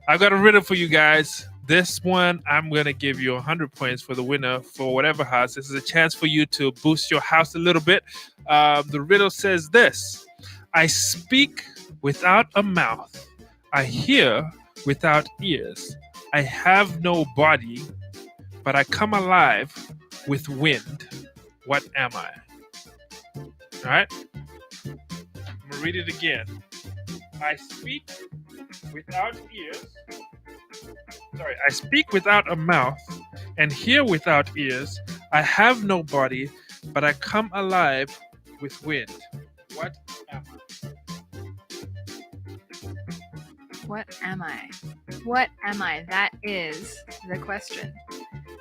I've got a riddle for you guys. This one, I'm going to give you 100 points for the winner for whatever house. This is a chance for you to boost your house a little bit. The riddle says this: I speak without a mouth. I hear without ears. I have no body, but I come alive with wind. What am I? All right. I'm going to read it again. I speak without ears. I speak without a mouth and hear without ears. I have no body, but I come alive with wind. What am I? What am I? What am I? That is the question.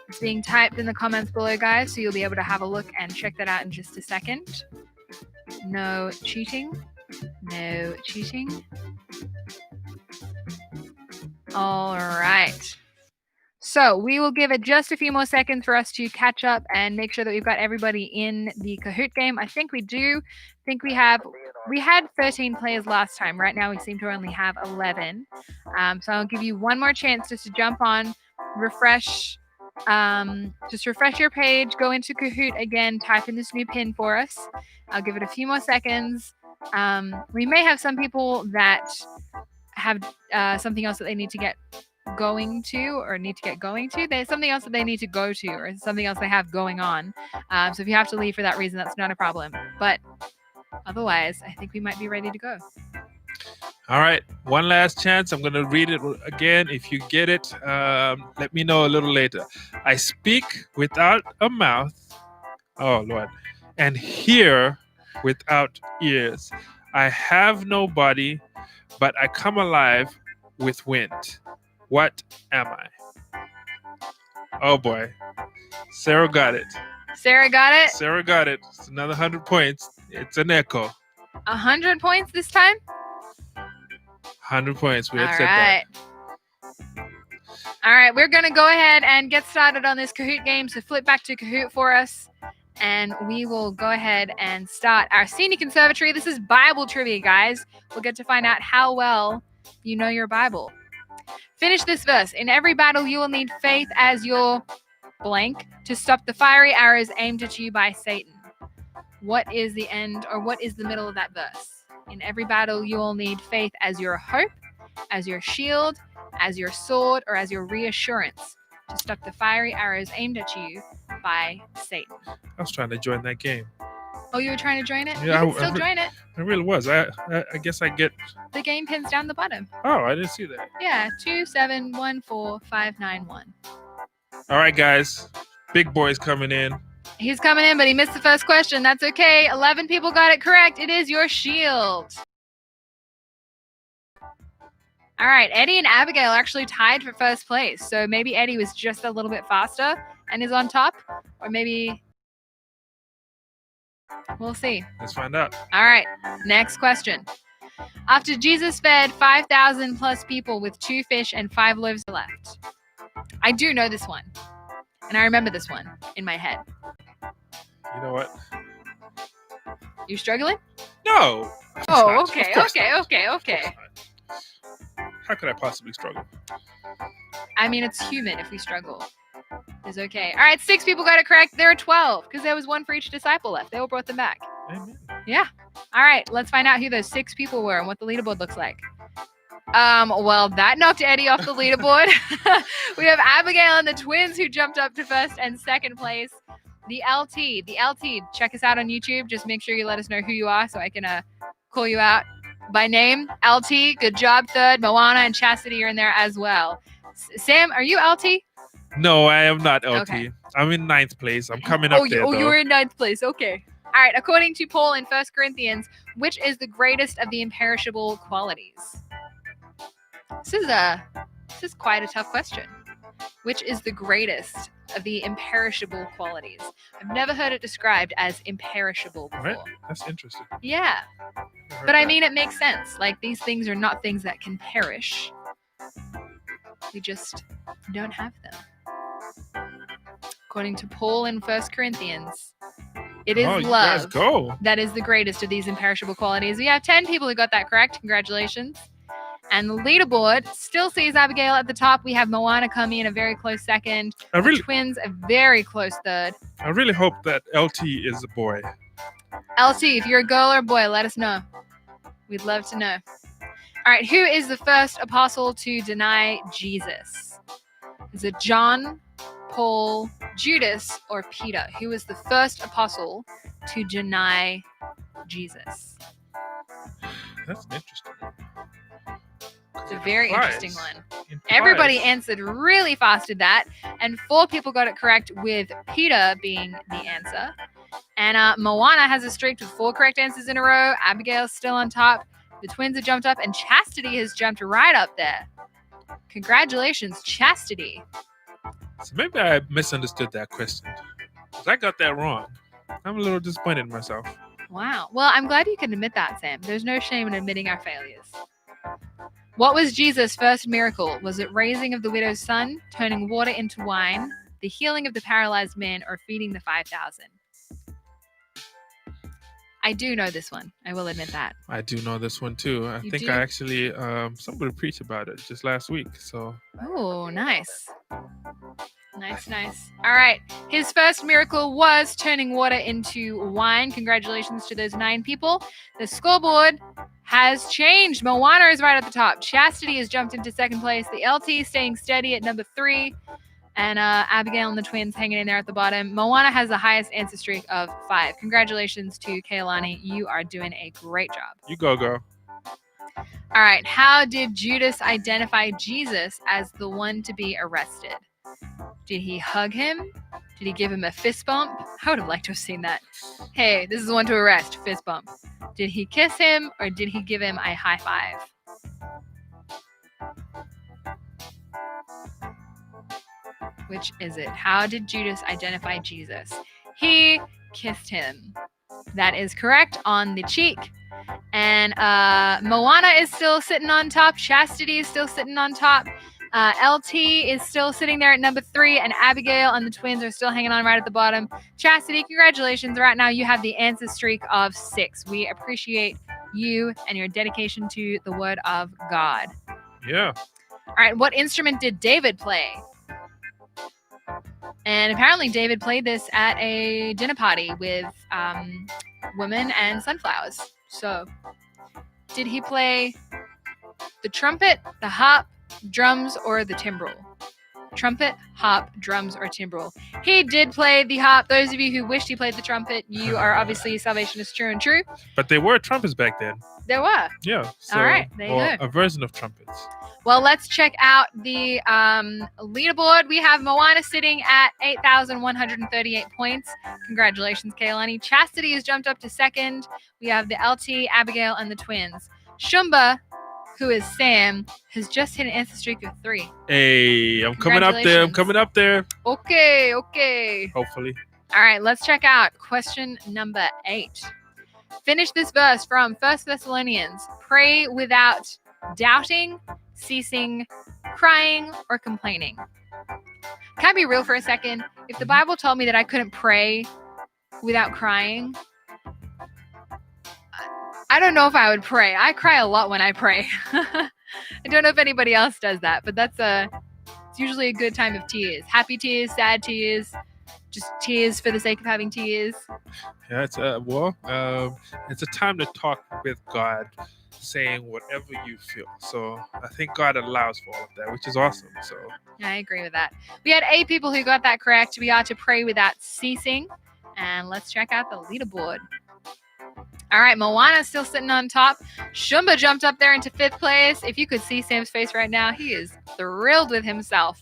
It's being typed in the comments below, guys, so you'll be able to have a look and check that out in just a second. No cheating. No cheating. All right. So we will give it just a few more seconds for us to catch up and make sure that we've got everybody in the Kahoot game. I think we do. I think we had 13 players last time. Right now we seem to only have 11. So I'll give you one more chance just to jump on, refresh, just refresh your page, go into Kahoot again, type in this new pin for us. I'll give it a few more seconds. We may have some people that have something else that they need to get going to or need to get going to. There's something else that they need to go to or something else they have going on. So if you have to leave for that reason, that's not a problem. But otherwise, I think we might be ready to go. All right. One last chance. I'm going to read it again. If you get it, let me know a little later. I speak without a mouth. Oh, Lord. And hear without ears. I have no body, but I come alive with wind. What am I? Oh, boy. Sarah got it. Sarah got it? Sarah got it. It's another 100 points. It's an echo. 100 points this time? 100 points. We had All said right. that. All right, we're going to go ahead and get started on this Kahoot game. So flip back to Kahoot for us, and we will go ahead and start our senior conservatory. This is Bible trivia, guys. We'll get to find out how well you know your Bible. Finish this verse. In every battle, you will need faith as your blank to stop the fiery arrows aimed at you by Satan. What is the end, or what is the middle of that verse? In every battle, you will need faith as your hope, as your shield, as your sword, or as your reassurance to stop the fiery arrows aimed at you by Satan. I was trying to join that game. Oh, you were trying to join it? Yeah, You can still join it. I really was. I guess I get... The game pin's down the bottom. Oh, I didn't see that. Yeah, 2714591. All right, guys. Big boy's coming in. He's coming in, but he missed the first question. That's okay. 11 people got it correct. It is your shield. All right, Eddie and Abigail are actually tied for first place. So maybe Eddie was just a little bit faster and is on top. Or maybe We'll see. Let's find out. All right, next question. After Jesus fed 5,000 plus people with 2 fish and 5 loaves left. I do know this one. And I remember this one in my head. You know what? You struggling? No. Oh, okay. How could I possibly struggle? I mean, it's human if we struggle. It's okay. All right, 6 people got it correct. There are 12 because there was 1 for each disciple left. They all brought them back. Amen. Yeah. All right, let's find out who those 6 people were and what the leaderboard looks like. Well, that knocked Eddie off the leaderboard. We have Abigail and the twins who jumped up to first and second place. The LT, check us out on YouTube. Just make sure you let us know who you are so I can call you out by name. LT, good job. Third, Moana and Chastity are in there as well. Sam, are you LT? No, I am not LT. Okay. I'm in 9th place. I'm coming up there. Oh, you're in 9th place. Okay. All right. According to Paul in 1 Corinthians, which is the greatest of the imperishable qualities? This is quite a tough question. Which is the greatest of the imperishable qualities? I've never heard it described as imperishable before. Right? That's interesting. Yeah. But I mean, it makes sense. Like, these things are not things that can perish. We just don't have them. According to Paul in 1 Corinthians, it is love that is the greatest of these imperishable qualities. We have 10 people who got that correct. Congratulations. And the leaderboard still sees Abigail at the top. We have Moana coming in a very close second. The twins a very close third. I really hope that LT is a boy. LT, if you're a girl or a boy, let us know. We'd love to know. All right, who is the first apostle to deny Jesus? Is it John, Paul, Judas, or Peter? Who was the first apostle to deny Jesus? That's an interesting one. It's a very interesting one. Everybody answered really fast at that, and 4 people got it correct, with Peter being the answer. And Moana has a streak with 4 correct answers in a row. Abigail's still on top. The twins have jumped up, and Chastity has jumped right up there. Congratulations, Chastity. So maybe I misunderstood that question. Because I got that wrong. I'm a little disappointed in myself. Wow. Well, I'm glad you can admit that, Sam. There's no shame in admitting our failures. What was Jesus' first miracle? Was it raising of the widow's son, turning water into wine, the healing of the paralyzed man, or feeding the 5,000? I do know this one. I will admit that. I do know this one too. I think I actually somebody preached about it just last week. So. Oh, nice. Nice. All right. His first miracle was turning water into wine. Congratulations to those 9 people. The scoreboard has changed. Moana is right at the top. Chastity has jumped into second place. The LT staying steady at number 3. And Abigail and the twins hanging in there at the bottom. Moana has the highest answer streak of 5. Congratulations to Kaylani. You are doing a great job. You go, girl. All right. How did Judas identify Jesus as the one to be arrested? Did he hug him? Did he give him a fist bump? I would have liked to have seen that. Hey, this is the one to arrest. Fist bump. Did he kiss him, or did he give him a high five? Which is it? How did Judas identify Jesus? He kissed him. That is correct, on the cheek. And Moana is still sitting on top. Chastity is still sitting on top. LT is still sitting there at number 3, and Abigail and the twins are still hanging on right at the bottom. Chastity, congratulations. Right now you have the answer streak of 6. We appreciate you and your dedication to the word of God. Yeah. All right, what instrument did David play? And apparently David played this at a dinner party with women and sunflowers. So, did he play the trumpet, the harp, drums, or the timbrel? Trumpet, harp, drums, or timbrel? He did play the harp. Those of you who wished he played the trumpet, you are obviously salvation is true and true. But they were trumpets back then. There were. Yeah. So, all right, there you go. A version of trumpets. Well, let's check out the leaderboard. We have Moana sitting at 8,138 points. Congratulations, Kaylani. Chastity has jumped up to second. We have the LT, Abigail, and the twins. Shumba, who is Sam, has just hit an answer streak of 3. Hey, I'm coming up there. Okay. Hopefully. All right, let's check out question number 8. Finish this verse from 1 Thessalonians. Pray without doubting, ceasing, crying, or complaining. Can I be real for a second? If the Bible told me that I couldn't pray without crying, I don't know if I would pray. I cry a lot when I pray. I don't know if anybody else does that, but it's usually a good time of tears. Happy tears, sad tears, just tears for the sake of having tears. Yeah, it's a time to talk with God, saying whatever you feel. So I think God allows for all of that, which is awesome. So I agree with that. We had 8 people who got that correct. We are to pray without ceasing. And let's check out the leaderboard. All right, Moana's still sitting on top. Shumba jumped up there into 5th place. If you could see Sam's face right now, he is thrilled with himself.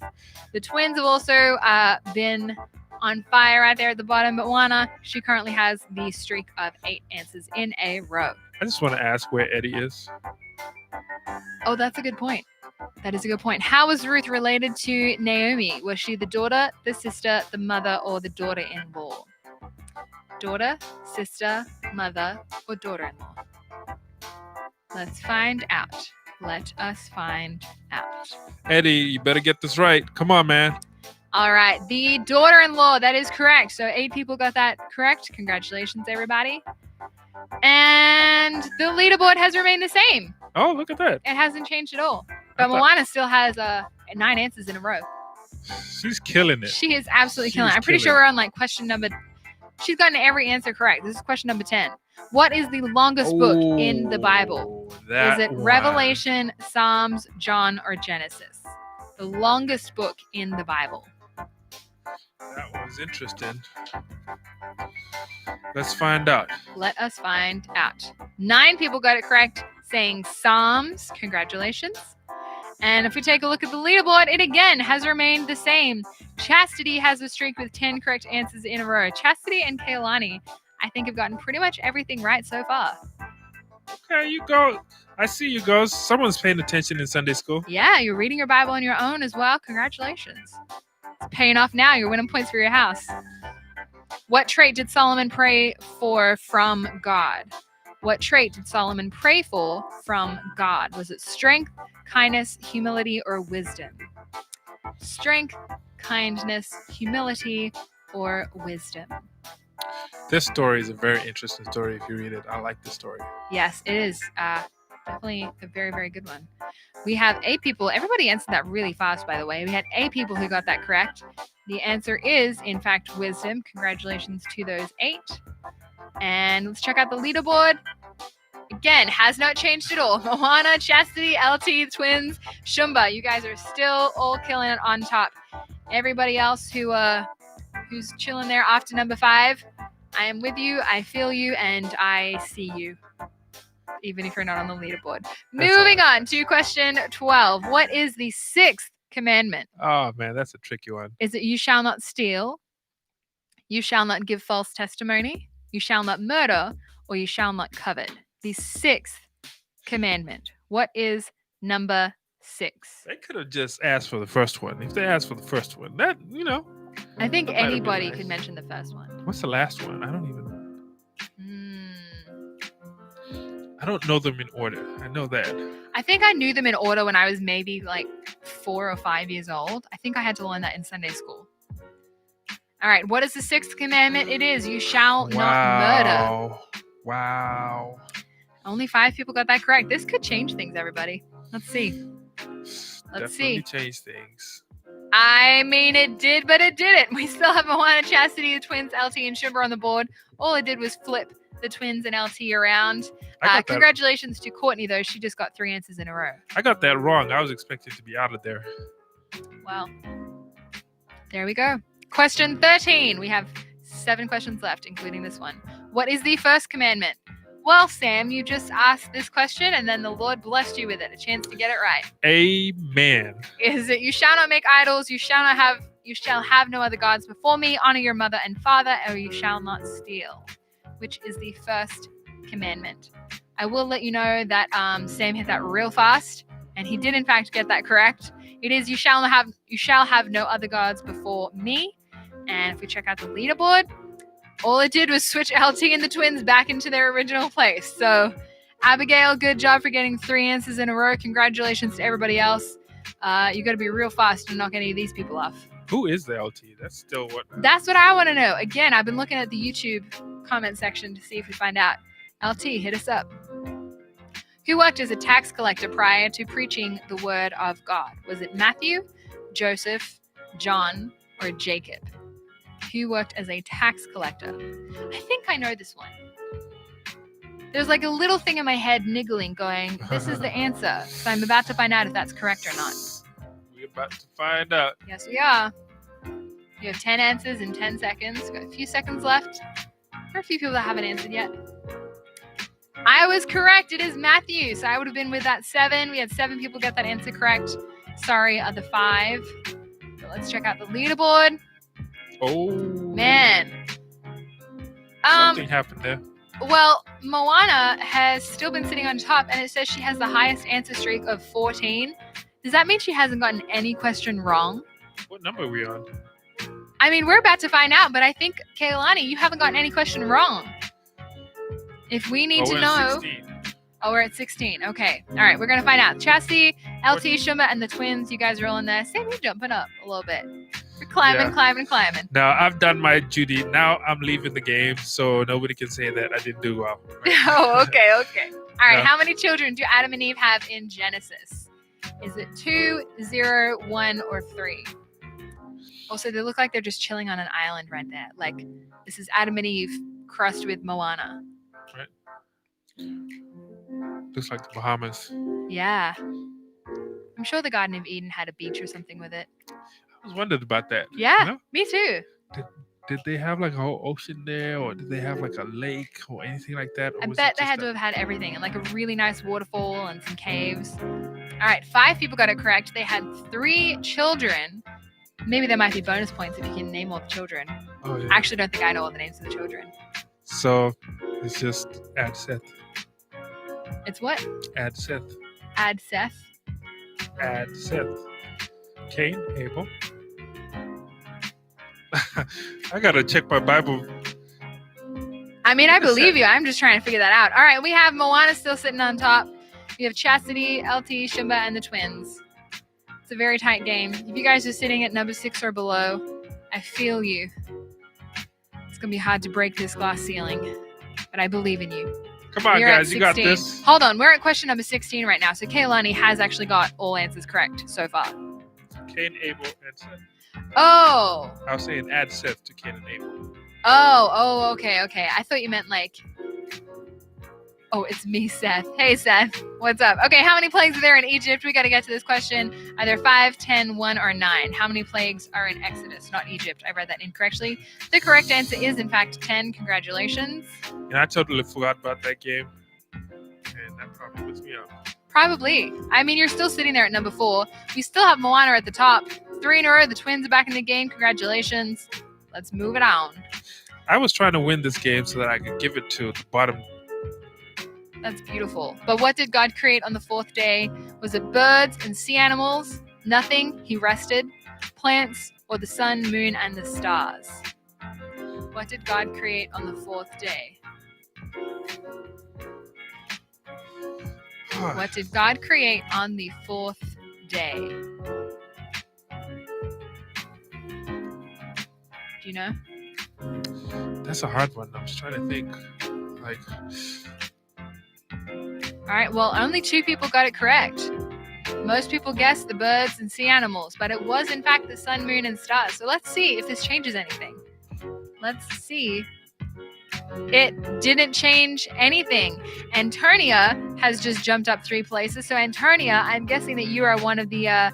The twins have also been on fire right there at the bottom, but Moana, she currently has the streak of 8 answers in a row. I just want to ask where Eddie is. Oh, that's a good point. That is a good point. How was Ruth related to Naomi? Was she the daughter, the sister, the mother, or the daughter-in-law? Daughter, sister, mother, or daughter-in-law? Let's find out. Let us find out. Eddie, you better get this right. Come on, man. All right, the daughter-in-law, that is correct. So 8 people got that correct. Congratulations, everybody. And the leaderboard has remained the same. Oh, look at that. It hasn't changed at all. But Moana still has 9 answers in a row. She's killing it. She is absolutely killing it. I'm pretty sure we're on like question number... She's gotten every answer correct. This is question number 10. What is the longest book in the Bible? Is it Revelation, Psalms, John, or Genesis? The longest book in the Bible. That was interesting. Let's find out. Let us find out. 9 people got it correct, saying Psalms. Congratulations. And if we take a look at the leaderboard, it again has remained the same. Chastity has a streak with 10 correct answers in a row. Chastity and Kaylani, I think, have gotten pretty much everything right so far. Okay, you go. I see you goes. Someone's paying attention in Sunday school. Yeah, you're reading your Bible on your own as well. Congratulations. It's paying off now. You're winning points for your house. What trait did Solomon pray for from God? What trait did Solomon pray for from God? Was it strength, kindness, humility, or wisdom? Strength, kindness, humility, or wisdom? This story is a very interesting story if you read it. I like the story. Yes, it is. Definitely a very, very good one. We have 8 people. Everybody answered that really fast, by the way. We had 8 people who got that correct. The answer is, in fact, wisdom. Congratulations to those 8. And let's check out the leaderboard. Again, has not changed at all. Moana, Chastity, LT, Twins, Shumba. You guys are still all killing it on top. Everybody else who's chilling there after number 5, I am with you, I feel you, and I see you. Even if you're not on the leaderboard. Moving on to question 12. What is the 6th commandment? Oh, man, that's a tricky one. Is it you shall not steal, you shall not give false testimony, you shall not murder, or you shall not covet? The 6th commandment. What is number 6? They could have just asked for the first one. If they asked for the first one, that, I think anybody could mention the first one. What's the last one? I don't even know. I don't know them in order. I know that. I think I knew them in order when I was maybe like 4 or 5 years old. I think I had to learn that in Sunday school. All right. What is the 6th commandment? It is you shall not murder. Wow. Only 5 people got that correct. This could change things, everybody. Let's see. Definitely change things. I mean, it did, but it didn't. We still have Moana, Chastity, the twins, LT, and Shumba on the board. All it did was flip the twins and LT around. Congratulations to Courtney, though. She just got 3 answers in a row. I got that wrong. I was expecting to be out of there. Well, there we go. Question 13. We have 7 questions left, including this one. What is the first commandment? Well, Sam, you just asked this question, and then the Lord blessed you with it. A chance to get it right. Amen. Is it you shall not make idols, you shall have no other gods before me, honor your mother and father, or you shall not steal, which is the first commandment. I will let you know that Sam hit that real fast, and he did in fact get that correct. It is you shall have no other gods before me. And if we check out the leaderboard, All it did was switch LT and the twins back into their original place. So, Abigail, good job for getting 3 answers in a row. Congratulations to everybody else. You got to be real fast to knock any of these people off. Who is the LT? That's still what. That's what I want to know. Again, I've been looking at the YouTube comment section to see if we find out. LT, hit us up. Who worked as a tax collector prior to preaching the word of God? Was it Matthew, Joseph, John, or Jacob? Who worked as a tax collector? I think I know this one. There's like a little thing in my head niggling going, this is the answer. So I'm about to find out if that's correct or not. We're about to find out. Yes, we are. You have 10 answers in 10 seconds. We've got a few seconds left. There are a few people that haven't answered yet. I was correct. It is Matthew. So I would have been with that 7. We had 7 people get that answer correct. Sorry, other 5. So let's check out the leaderboard. Oh. Man. Something happened there. Well, Moana has still been sitting on top, and it says she has the highest answer streak of 14. Does that mean she hasn't gotten any question wrong? What number are we on? I mean, we're about to find out, but I think, Kaylani, you haven't gotten any question wrong. If we need to know... 16. Oh, we're at 16. Okay. All right, we're going to find out. Chastity, LT, Shuma, and the twins, you guys are all in there. Same, you're jumping up a little bit. You're climbing. Now, I've done my duty. Now I'm leaving the game, so nobody can say that I didn't do well. Right? Oh, okay. All right, Yeah. How many children do Adam and Eve have in Genesis? Is it 2, 0, 1, or 3? Also, they look like they're just chilling on an island right there. Like, this is Adam and Eve crossed with Moana. Right. Looks like the Bahamas. Yeah. I'm sure the Garden of Eden had a beach or something with it. I was wondering about that. Yeah, You know? me too. Did they have like a whole ocean there, or did they have like a lake or anything like that? Or I was bet it they just had to have had everything and like a really nice waterfall and some caves. All right, 5 people got it correct. They had 3 children. Maybe there might be bonus points if you can name all the children. Oh, yeah. I actually don't think I know all the names of the children. So it's just add Seth. It's what? Add Seth. Add Seth. Add Seth. Cain, Abel. I gotta check my Bible. I mean, I believe you. I'm just trying to figure that out. All right, we have Moana still sitting on top. We have Chastity, LT, Shimba, and the twins. It's a very tight game. If you guys are sitting at number 6 or below, I feel you. It's going to be hard to break this glass ceiling, but I believe in you. Come on, guys, you got this. Hold on, we're at question number 16 right now. So Kaylani has actually got all answers correct so far. Cain, Abel, and Seth. Oh. I was saying add Seth to Cain and Abel. Oh, okay. I thought you meant like... Oh, it's me, Seth. Hey, Seth. What's up? Okay, how many plagues are there in Egypt? We got to get to this question. Are there 5, 10, 1, or 9? How many plagues are in Exodus, not Egypt? I read that incorrectly. The correct answer is, in fact, 10. Congratulations. And I totally forgot about that game. And that probably puts me up. Probably. I mean, you're still sitting there at number 4. We still have Moana at the top. 3 in a row. The twins are back in the game. Congratulations. Let's move it on. I was trying to win this game so that I could give it to the bottom. That's beautiful. But what did God create on the 4th day? Was it birds and sea animals? Nothing. He rested. Plants or the sun, moon, and the stars? What did God create on the 4th day? What did God create on the 4th day? Do you know? That's a hard one. I'm just trying to think. Like... All right, well, only 2 people got it correct. Most people guessed the birds and sea animals, but it was, in fact, the sun, moon, and stars. So let's see if this changes anything. Let's see. It didn't change anything. Antonia has just jumped up 3 places. So, Antonia, I'm guessing that you are one of the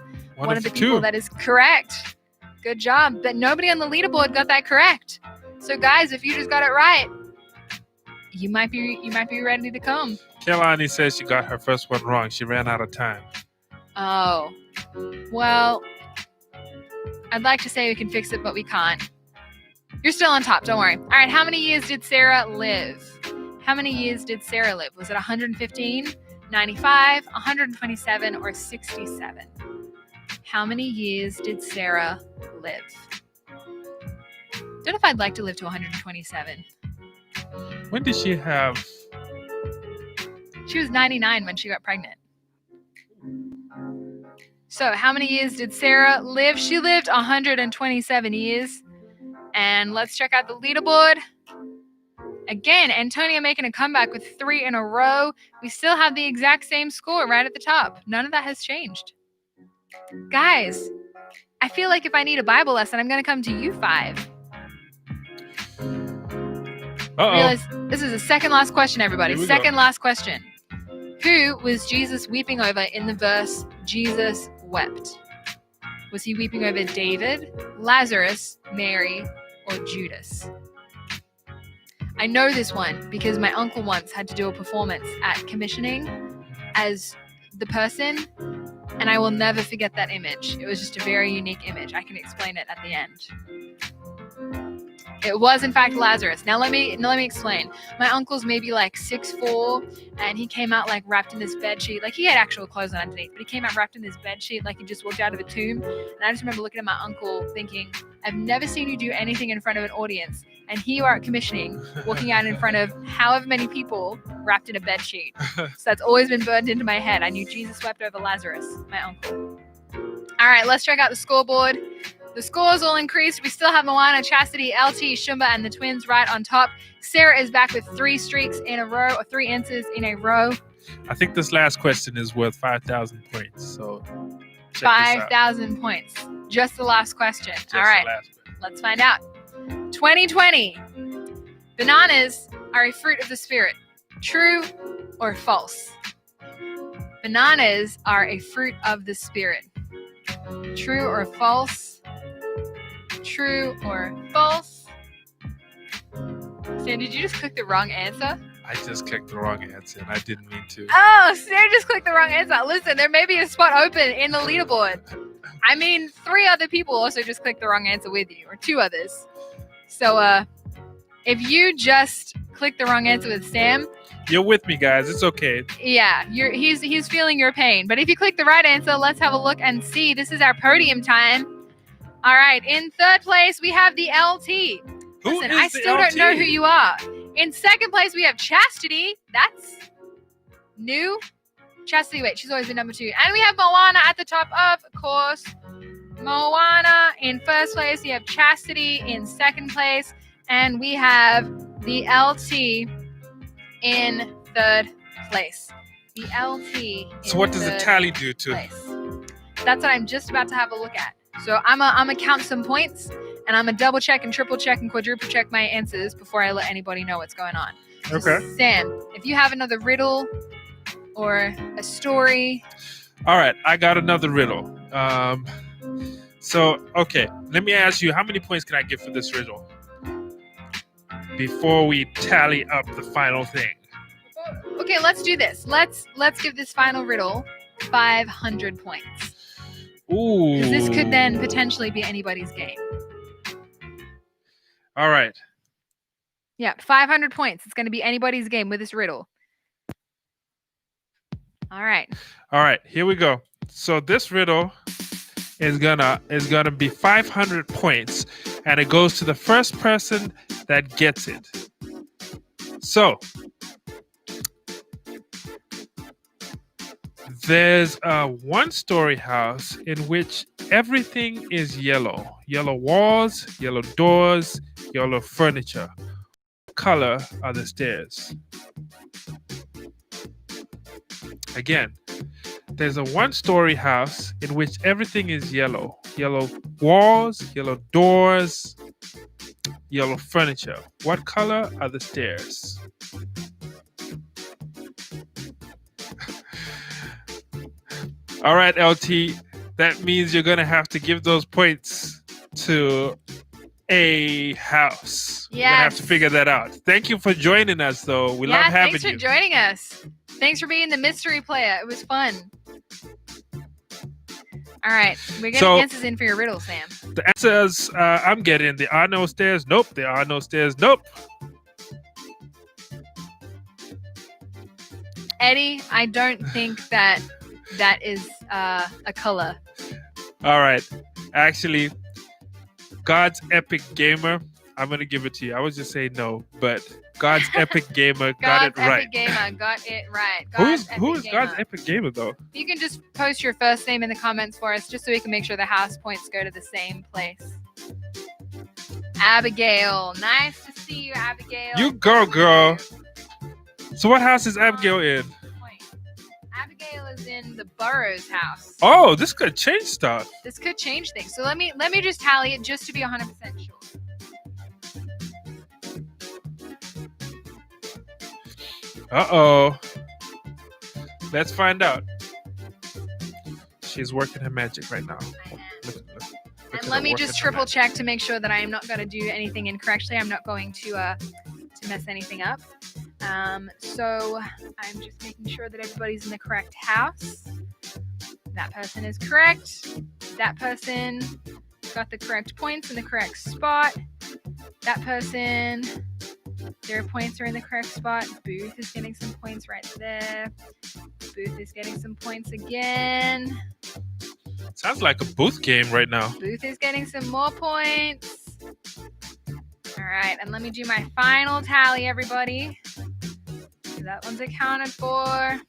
people that is correct. Good job. But nobody on the leaderboard got that correct. So, guys, if you just got it right, you might be ready to come. Kaylani says she got her first one wrong. She ran out of time. Oh. Well, I'd like to say we can fix it, but we can't. You're still on top. Don't worry. All right. How many years did Sarah live? How many years did Sarah live? Was it 115, 95, 127, or 67? How many years did Sarah live? Don't know if I'd like to live to 127. When did she have? She was 99 when she got pregnant. So how many years did Sarah live? She lived 127 years. And let's check out the leaderboard. Again, Antonia making a comeback with 3 in a row. We still have the exact same score right at the top. None of that has changed. Guys, I feel like if I need a Bible lesson, I'm going to come to you 5. Realize this is the second last question, everybody. Second last question. Who was Jesus weeping over in the verse, Jesus wept? Was he weeping over David, Lazarus, Mary, or Judas? I know this one because my uncle once had to do a performance at commissioning as the person, and I will never forget that image. It was just a very unique image. I can explain it at the end. It was, in fact, Lazarus. Now let me explain. My uncle's maybe like 6'4", and he came out like wrapped in this bed sheet. Like he had actual clothes on underneath, but he came out wrapped in this bed sheet like he just walked out of a tomb. And I just remember looking at my uncle thinking, I've never seen you do anything in front of an audience. And here you are at commissioning, walking out in front of however many people wrapped in a bed sheet. So that's always been burned into my head. I knew Jesus wept over Lazarus, my uncle. All right, let's check out the scoreboard. The scores all increased. We still have Moana, Chastity, LT, Shumba, and the twins right on top. Sarah is back with 3 streaks in a row, or 3 answers in a row. I think this last question is worth 5,000 points. So 5,000 points. Just the last question. All right, let's find out. 2020. Bananas are a fruit of the spirit. True or false? Bananas are a fruit of the spirit. True or false? True or false? Sam, did you just click the wrong answer? I just clicked the wrong answer and I didn't mean to. Oh, Sam just clicked the wrong answer. Listen, there may be a spot open in the leaderboard. I mean, 3 other people also just clicked the wrong answer with you, or 2 others. So, if you just clicked the wrong answer with Sam, you're with me, guys. It's okay. Yeah, he's feeling your pain. But if you click the right answer, let's have a look and see. This is our podium time. All right, in 3rd place, we have the LT. Listen, I still don't know who you are. In 2nd place, we have Chastity. That's new. Chastity, wait, she's always been number 2. And we have Moana at the top, of course. Moana in 1st place. We have Chastity in 2nd place. And we have the LT in 3rd place. The LT. So what does the tally do to? That's what I'm just about to have a look at. So I'm gonna count some points, and I'm gonna double check and triple check and quadruple check my answers before I let anybody know what's going on. Okay. So Sam, if you have another riddle or a story. All right, I got another riddle. Okay, let me ask you, how many points can I give for this riddle before we tally up the final thing? Okay, let's do this. Let's give this final riddle 500 points. Ooh. Because this could then potentially be anybody's game. All right. Yeah, 500 points. It's going to be anybody's game with this riddle. All right. All right, here we go. So this riddle is gonna be 500 points, and it goes to the first person that gets it. So there's a 1-story house in which everything is yellow. Yellow walls, yellow doors, yellow furniture. What color are the stairs? Again, there's a 1-story house in which everything is yellow. Yellow walls, yellow doors, yellow furniture. What color are the stairs? All right, LT, that means you're going to have to give those points to a house. Yes. We're going to have to figure that out. Thank you for joining us, though. We love having you. Thanks for joining us. Thanks for being the mystery player. It was fun. All right. We're getting answers in for your riddle, Sam. The answers I'm getting, there are no stairs. Nope. There are no stairs. Nope. Eddie, I don't think that is a color. All right. Actually, God's Epic Gamer I'm gonna give it to you. I was just saying no, but God's Epic Gamer got God's it right. Epic Gamer got it right. Who God's is Epic God's Gamer. Epic Gamer though? You can just post your first name in the comments for us, just so we can make sure the house points go to the same place. Abigail, nice to see you, Abigail. You go, girl. So what house is Abigail in? Abigail is in the Burrows house. Oh, this could change stuff. This could change things. So let me just tally it just to be 100% sure. Uh-oh. Let's find out. She's working her magic right now. And let me just triple check to make sure that I am not going to do anything incorrectly. I'm not going to mess anything up. So I'm just making sure that everybody's in the correct house. That person is correct. That person got the correct points in the correct spot. That person, their points are in the correct spot. Booth is getting some points right there. Booth is getting some points again. Sounds like a Booth game right now. Booth is getting some more points. All right, and let me do my final tally, everybody. So that one's accounted for.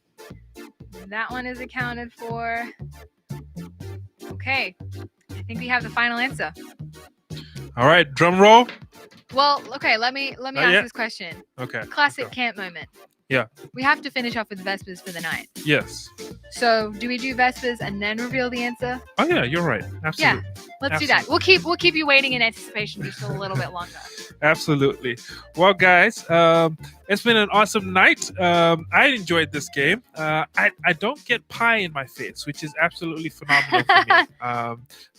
That one is accounted for. Okay, I think we have the final answer. All right, drum roll. Well, okay, let me ask this question. Okay. Classic camp moment. Yeah. We have to finish off with Vespers for the night. Yes. So, do we do Vespers and then reveal the answer? Oh yeah, you're right. Absolutely. Yeah, let's do that. We'll keep you waiting in anticipation just a little bit longer. Absolutely. Well, guys, it's been an awesome night. I enjoyed this game. I don't get pie in my face, which is absolutely phenomenal for me.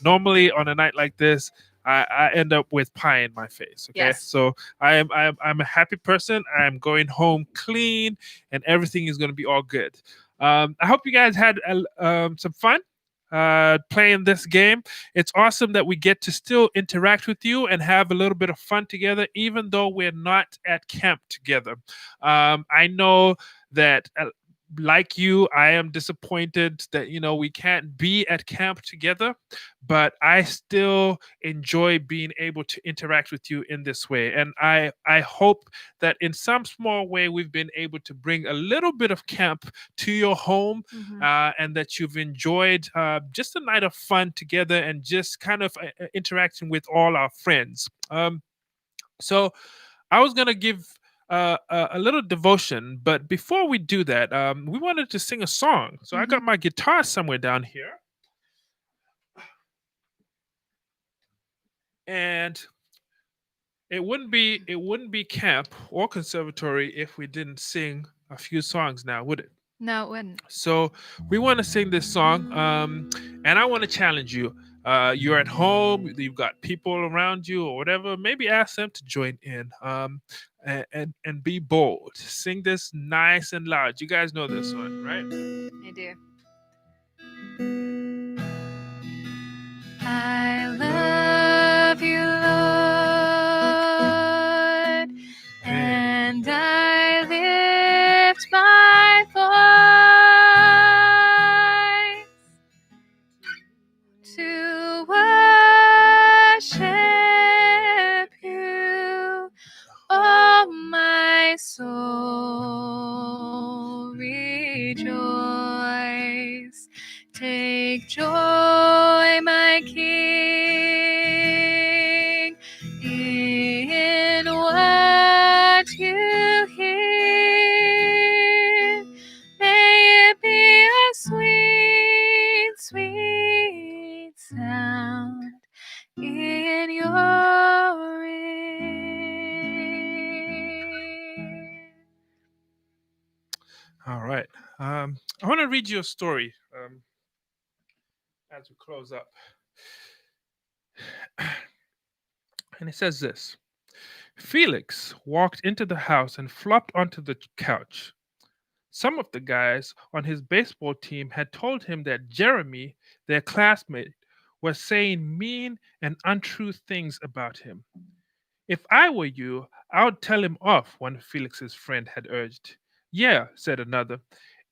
Normally on a night like this, I end up with pie in my face. Okay, yes. So I'm a happy person. I'm going home clean, and everything is going to be all good. I hope you guys had some fun playing this game. It's awesome that we get to still interact with you and have a little bit of fun together, even though we're not at camp together. I know that. Like you, I am disappointed that we can't be at camp together, but I still enjoy being able to interact with you in this way. And I hope that in some small way we've been able to bring a little bit of camp to your home, and that you've enjoyed just a night of fun together and just kind of interacting with all our friends. So I was gonna give a little devotion, but before we do that, we wanted to sing a song. So I got my guitar somewhere down here, and it wouldn't be camp or conservatory if we didn't sing a few songs now, would it? No, it wouldn't. So we want to sing this song, and I want to challenge you. You're at home, you've got people around you or whatever. Maybe ask them to join in. And be bold. Sing this nice and loud. You guys know this one, right? I do. I love you, Lord, and I lift my voice to worship you. Oh, my soul, rejoice. Take joy, my King, in what you hear. May it be a sweet, sweet sound in your ear. All right. I want to read you a story as we close up. And it says this. Felix walked into the house and flopped onto the couch. Some of the guys on his baseball team had told him that Jeremy, their classmate, was saying mean and untrue things about him. If I were you, I would tell him off, one Felix's friend had urged. Yeah, said another.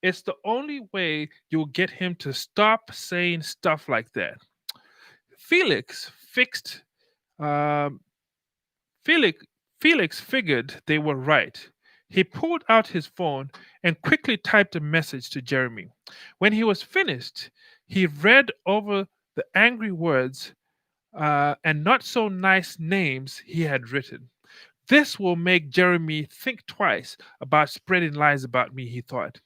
It's the only way you'll get him to stop saying stuff like that. Felix Felix, Felix figured they were right. He pulled out his phone and quickly typed a message to Jeremy. When he was finished, he read over the angry words and not so nice names he had written. This will make Jeremy think twice about spreading lies about me, he thought.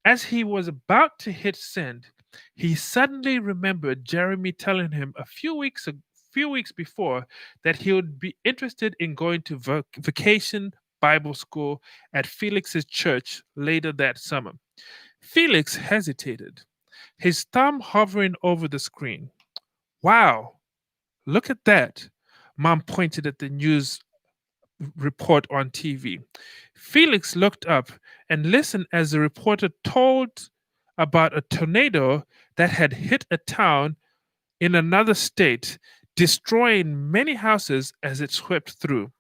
As he was about to hit send, he suddenly remembered Jeremy telling him few weeks before that he would be interested in going to vacation Bible school at Felix's church later that summer. Felix hesitated, his thumb hovering over the screen. Wow, look at that. Mom pointed at the news report on TV. Felix looked up and listened as the reporter told about a tornado that had hit a town in another state, destroying many houses as it swept through.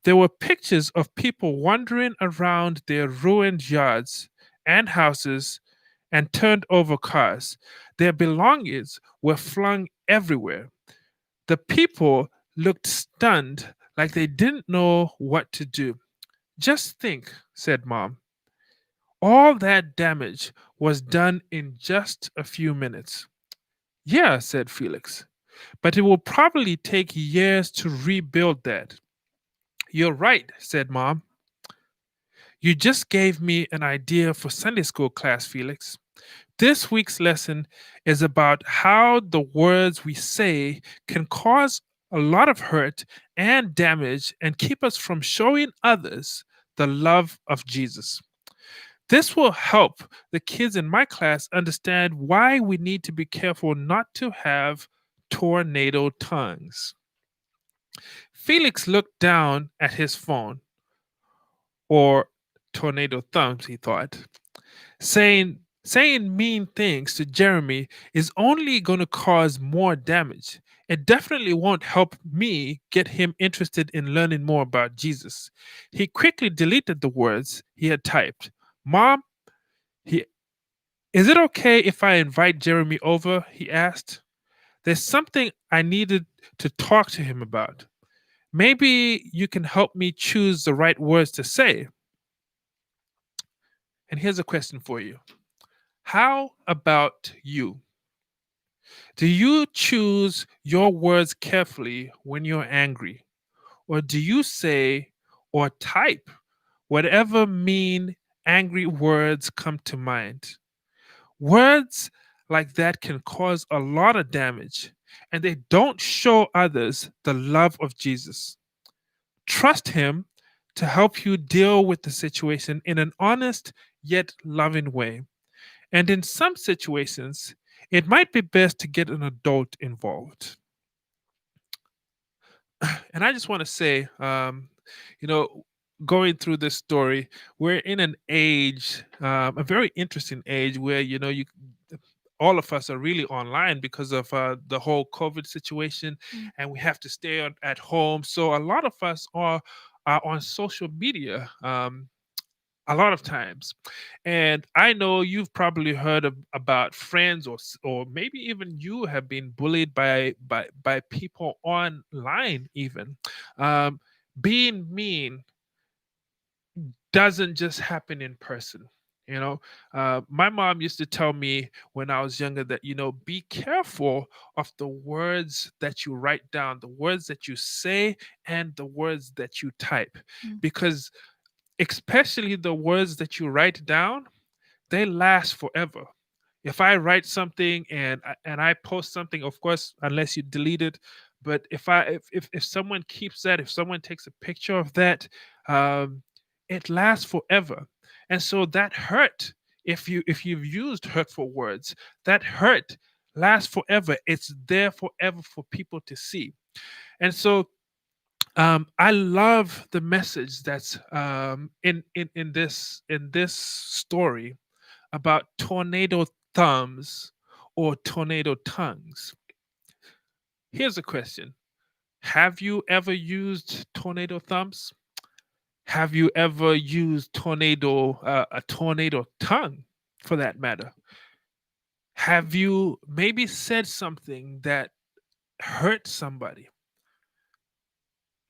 There were pictures of people wandering around their ruined yards and houses and turned over cars. Their belongings were flung everywhere. The people looked stunned, like they didn't know what to do. Just think, said Mom. All that damage was done in just a few minutes. Yeah, said Felix, but it will probably take years to rebuild that. You're right, said Mom. You just gave me an idea for Sunday school class, Felix. This week's lesson is about how the words we say can cause a lot of hurt and damage and keep us from showing others the love of Jesus. This will help the kids in my class understand why we need to be careful not to have tornado tongues. Felix looked down at his phone, or tornado thumbs, he thought. Saying mean things to Jeremy is only going to cause more damage. It definitely won't help me get him interested in learning more about Jesus. He quickly deleted the words he had typed. Mom, he is it okay if I invite Jeremy over? He asked. There's something I needed to talk to him about. Maybe you can help me choose the right words to say. And here's a question for you. How about you? Do you choose your words carefully when you're angry? Or do you say or type whatever mean, angry words come to mind? Words like that can cause a lot of damage, and they don't show others the love of Jesus. Trust Him to help you deal with the situation in an honest yet loving way. And in some situations, it might be best to get an adult involved. And I just want to say, you know, going through this story, we're in an age, a very interesting age where, all of us are really online because of the whole COVID situation, and we have to stay at home. So a lot of us are on social media. A lot of times, and I know you've probably heard about friends, or maybe even you have been bullied by people online even. um, Being mean doesn't just happen in person. you know my mom used to tell me when I was younger that, be careful of the words that you write down, the words that you say, and the words that you type, Mm. because especially the words that you write down, they last forever. If I write something and I post something, of course, unless you delete it, but if someone keeps that, if someone takes a picture of that, um, it lasts forever. And so that hurt, if you've used hurtful words, that hurt lasts forever. It's there forever for people to see. And so I love the message that's in this story about tornado thumbs or tornado tongues. Here's a question: have you ever used tornado thumbs? Have you ever used a tornado tongue, for that matter? Have you maybe said something that hurt somebody?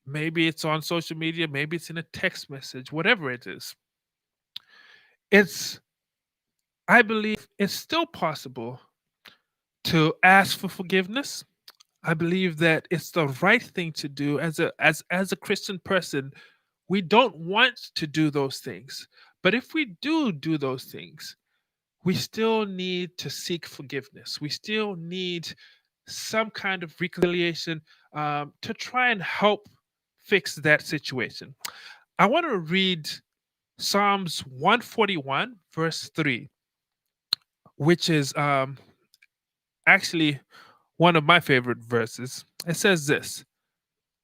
maybe it's on social media, maybe it's in a text message, whatever it is. It's I believe it's still possible to ask for forgiveness. I believe that it's the right thing to do as a Christian person. We don't want to do those things. But if we do those things, we still need to seek forgiveness. We still need some kind of reconciliation to try and help fix that situation. I want to read Psalms 141, verse 3, which is actually one of my favorite verses. It says this: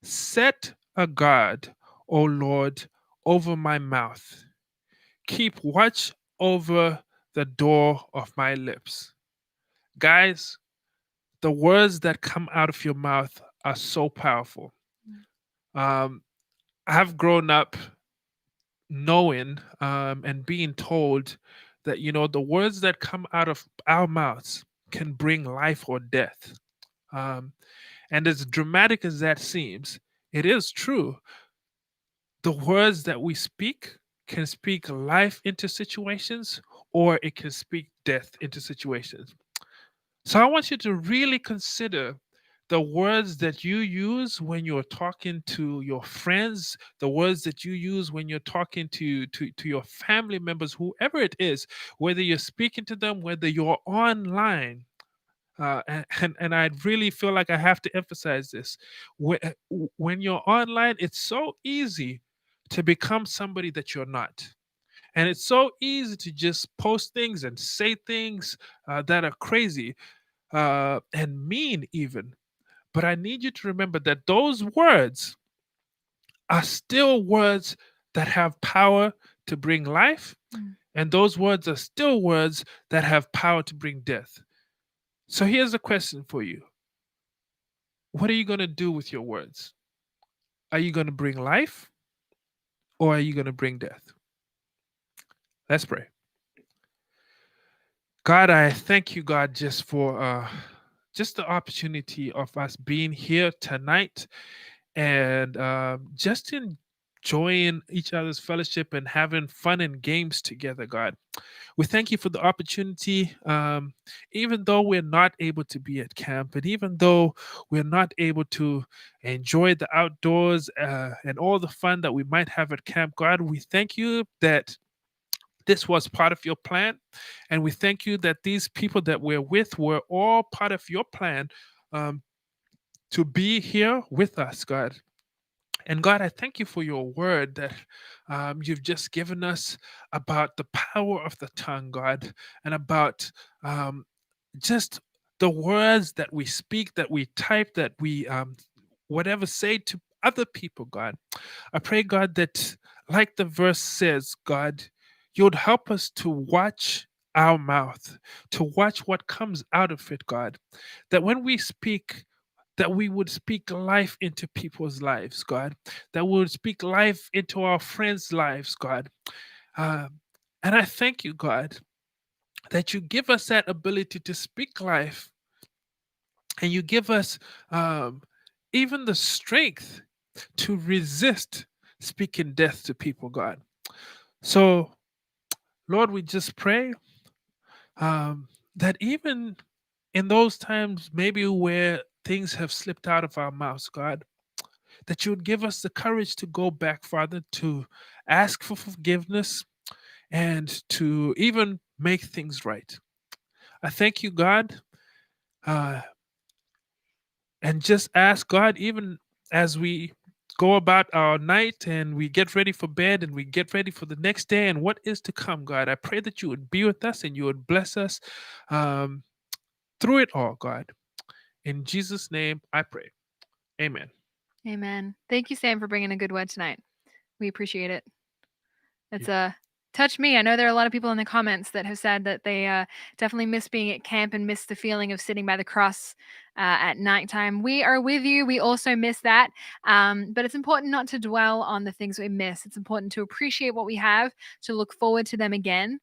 Set a guard, O Lord, over my mouth. Keep watch over the door of my lips. Guys, the words that come out of your mouth are so powerful. Um, I've grown up knowing and being told that, the words that come out of our mouths can bring life or death. Um, and as dramatic as that seems, it is true. The words that we speak can speak life into situations, or it can speak death into situations. So I want you to really consider the words that you use when you're talking to your friends, the words that you use when you're talking to your family members, whoever it is, whether you're speaking to them, whether you're online. And I really feel like I have to emphasize this. When you're online, it's so easy to become somebody that you're not. And it's so easy to just post things and say things that are crazy and mean, even. But I need you to remember that those words are still words that have power to bring life, and those words are still words that have power to bring death. So here's a question for you: what are you going to do with your words? Are you going to bring life, or are you going to bring death? Let's pray. God, I thank you, God, just for just the opportunity of us being here tonight and just enjoying each other's fellowship and having fun and games together, God. We thank you for the opportunity, even though we're not able to be at camp, and even though we're not able to enjoy the outdoors and all the fun that we might have at camp. God, we thank you that this was part of your plan. And we thank you that these people that we're with were all part of your plan um, to be here with us, God. And God, I thank you for your word that you've just given us about the power of the tongue, God, and about just the words that we speak, that we type, that we whatever say to other people, God. I pray, God, that like the verse says, God, you would help us to watch our mouth, to watch what comes out of it, God. That when we speak, that we would speak life into people's lives, God. That we would speak life into our friends' lives, God. Uh, and I thank you, God, that you give us that ability to speak life, and you give us um, even the strength to resist speaking death to people, God. So, Lord, we just pray that even in those times, maybe where things have slipped out of our mouths, God, that you would give us the courage to go back, Father, to ask for forgiveness and to even make things right. I thank you, God, uh, and just ask God, even as we go about our night and we get ready for bed and we get ready for the next day and what is to come, God, I pray that you would be with us and you would bless us um, through it all, God. In Jesus' name, I pray. Amen. Amen. Thank you, Sam, for bringing a good word tonight. We appreciate it. It's Yeah. touched me. I know there are a lot of people in the comments that have said that they definitely miss being at camp and miss the feeling of sitting by the cross at nighttime. We are with you. We also miss that. But it's important not to dwell on the things we miss. It's important to appreciate what we have, to look forward to them again.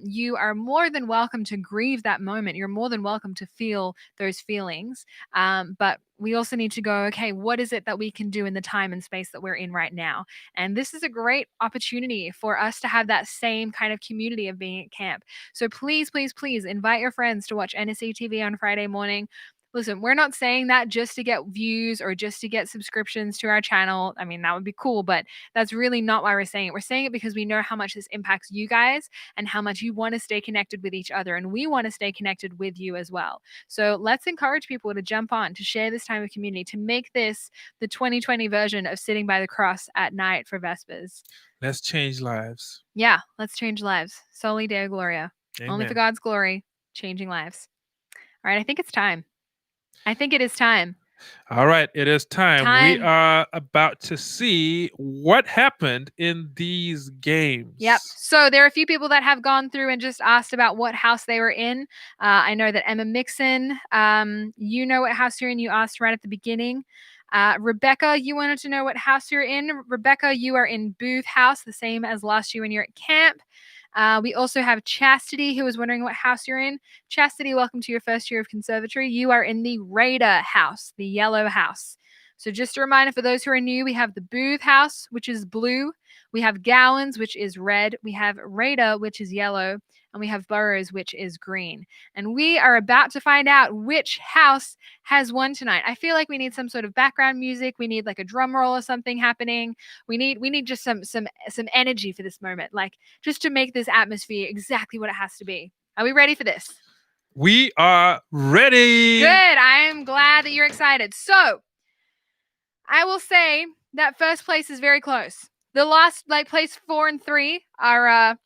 You are more than welcome to grieve that moment. You're more than welcome to feel those feelings. But we also need to go, okay, what is it that we can do in the time and space that we're in right now? And this is a great opportunity for us to have that same kind of community of being at camp. So please, please, please invite your friends to watch NSC TV on Friday morning. Listen, we're not saying that just to get views or just to get subscriptions to our channel. I mean, that would be cool, but that's really not why we're saying it. We're saying it because we know how much this impacts you guys and how much you want to stay connected with each other. And we want to stay connected with you as well. So let's encourage people to jump on, to share this time of community, to make this the 2020 version of sitting by the cross at night for Vespers. Let's change lives. Yeah, let's change lives. Soli Deo Gloria. Amen. Only for God's glory, changing lives. All right, I think it's time. I think it is time. All right, it is time. We are about to see what happened in these games. Yep. So there are a few people that have gone through and just asked about what house they were in. I know that Emma Mixon, you know what house you're in. You asked right at the beginning. Rebecca, you wanted to know what house you're in. Rebecca, you are in Booth House, the same as last year when you're at camp. We also have Chastity, who was wondering what house you're in. Chastity, welcome to your first year of Conservatory. You are in the Raider house, the yellow house. So just a reminder for those who are new, we have the Booth house, which is blue. We have Gowans, which is red. We have Raider, which is yellow. And we have Burrows, which is green. And we are about to find out which house has won tonight. I feel like we need some sort of background music. We need like a drum roll or something happening. We need just some energy for this moment, like just to make this atmosphere exactly what it has to be. Are we ready for this? We are ready. Good. I am glad that you're excited. So I will say that first place is very close. The last, like place 4 and 3 are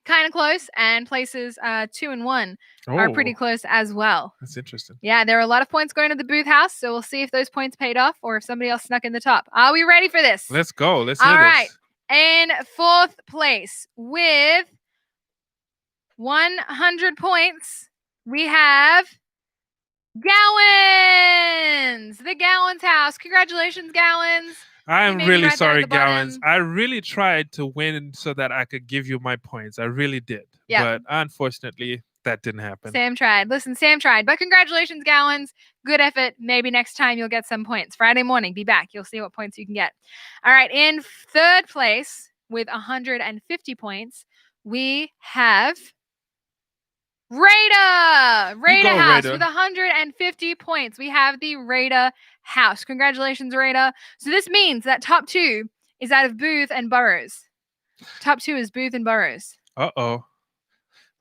kind of close, and places 2 and 1 are pretty close as well. That's interesting. Yeah, there are a lot of points going to the Booth house, so we'll see if those points paid off or if somebody else snuck in the top. Are we ready for this? Let's go. Let's hear All this. right. In 4th place with 100 points, we have Gowans. The Gowans house. Congratulations, Gowans. I'm really sorry, Gowans. I really tried to win so that I could give you my points. I really did. Yeah. But unfortunately, that didn't happen. Sam tried. Listen, Sam tried. But congratulations, Gowans. Good effort. Maybe next time you'll get some points. Friday morning, be back. You'll see what points you can get. All right. In 3rd place with 150 points, we have Raider house with 150 points. We have the Raider house. Congratulations, Raider. So this means that top 2 is out of Booth and Burrows. Top 2 is Booth and Burrows. Uh-oh.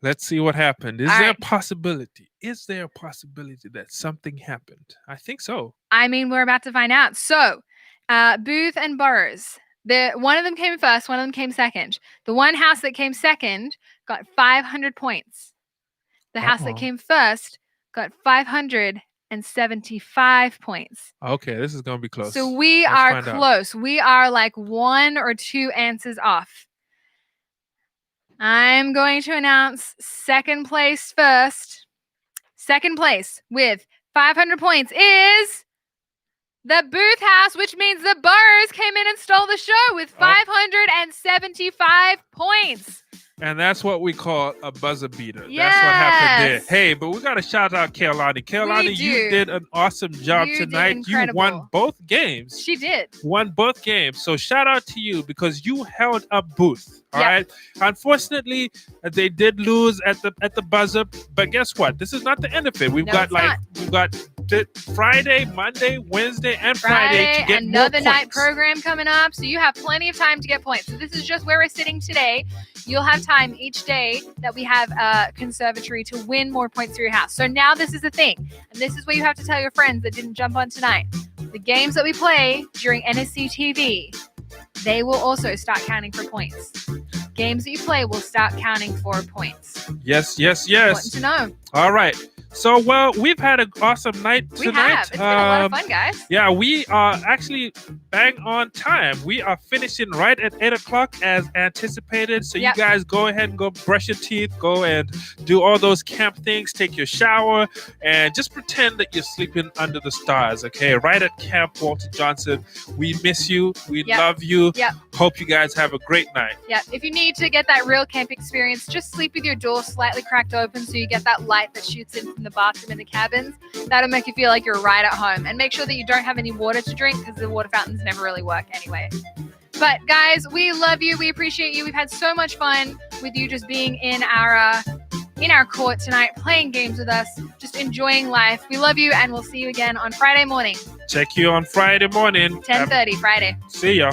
Let's see what happened. Is there a possibility? Is there a possibility that something happened? I think so. I mean, we're about to find out. So Booth and Burrows. One of them came first. One of them came second. The one house that came second got 500 points. The house that came first got 575 points. Okay, this is going to be close. So we are close. We are like 1 or 2 answers off. I'm going to announce 2nd place first. 2nd place with 500 points is the Booth house, which means the Burrs came in and stole the show with 575 points. And that's what we call a buzzer beater. Yes. That's what happened there. Hey, but we got to shout out Kaylani. Kaylani, you did an awesome job tonight. You won both games. She did. Won both games. So shout out to you because you held a Booth. All right. Unfortunately, they did lose at the buzzer. But guess what? This is not the end of it. We've got Friday, Monday, Wednesday, and Friday to get another more night program coming up. So you have plenty of time to get points. So this is just where we're sitting today. You'll have time each day that we have a Conservatory to win more points for your house. So now this is the thing. And this is what you have to tell your friends that didn't jump on tonight. The games that we play during NSC TV, they will also start counting for points. Games that you play will start counting for points. Yes. Important to know. All right. So, well, we've had an awesome night tonight. We have. It's been a lot of fun, guys. Yeah, we are actually bang on time. We are finishing right at 8 o'clock as anticipated. So Yep. you guys go ahead and go brush your teeth, go and do all those camp things, take your shower, and just pretend that you're sleeping under the stars, okay? Right at Camp Walter Johnson. We miss you. We Yep. love you. Yep. Hope you guys have a great night. Yeah, if you need to get that real camp experience, just sleep with your door slightly cracked open so you get that light that shoots in from the bathroom and the cabins. That'll make you feel like you're right at home. And make sure that you don't have any water to drink because the water fountains never really work anyway. But guys, we love you. We appreciate you. We've had so much fun with you just being in our court tonight, playing games with us, just enjoying life. We love you, and we'll see you again on Friday morning, Check you on Friday morning. 10:30 Friday. See ya.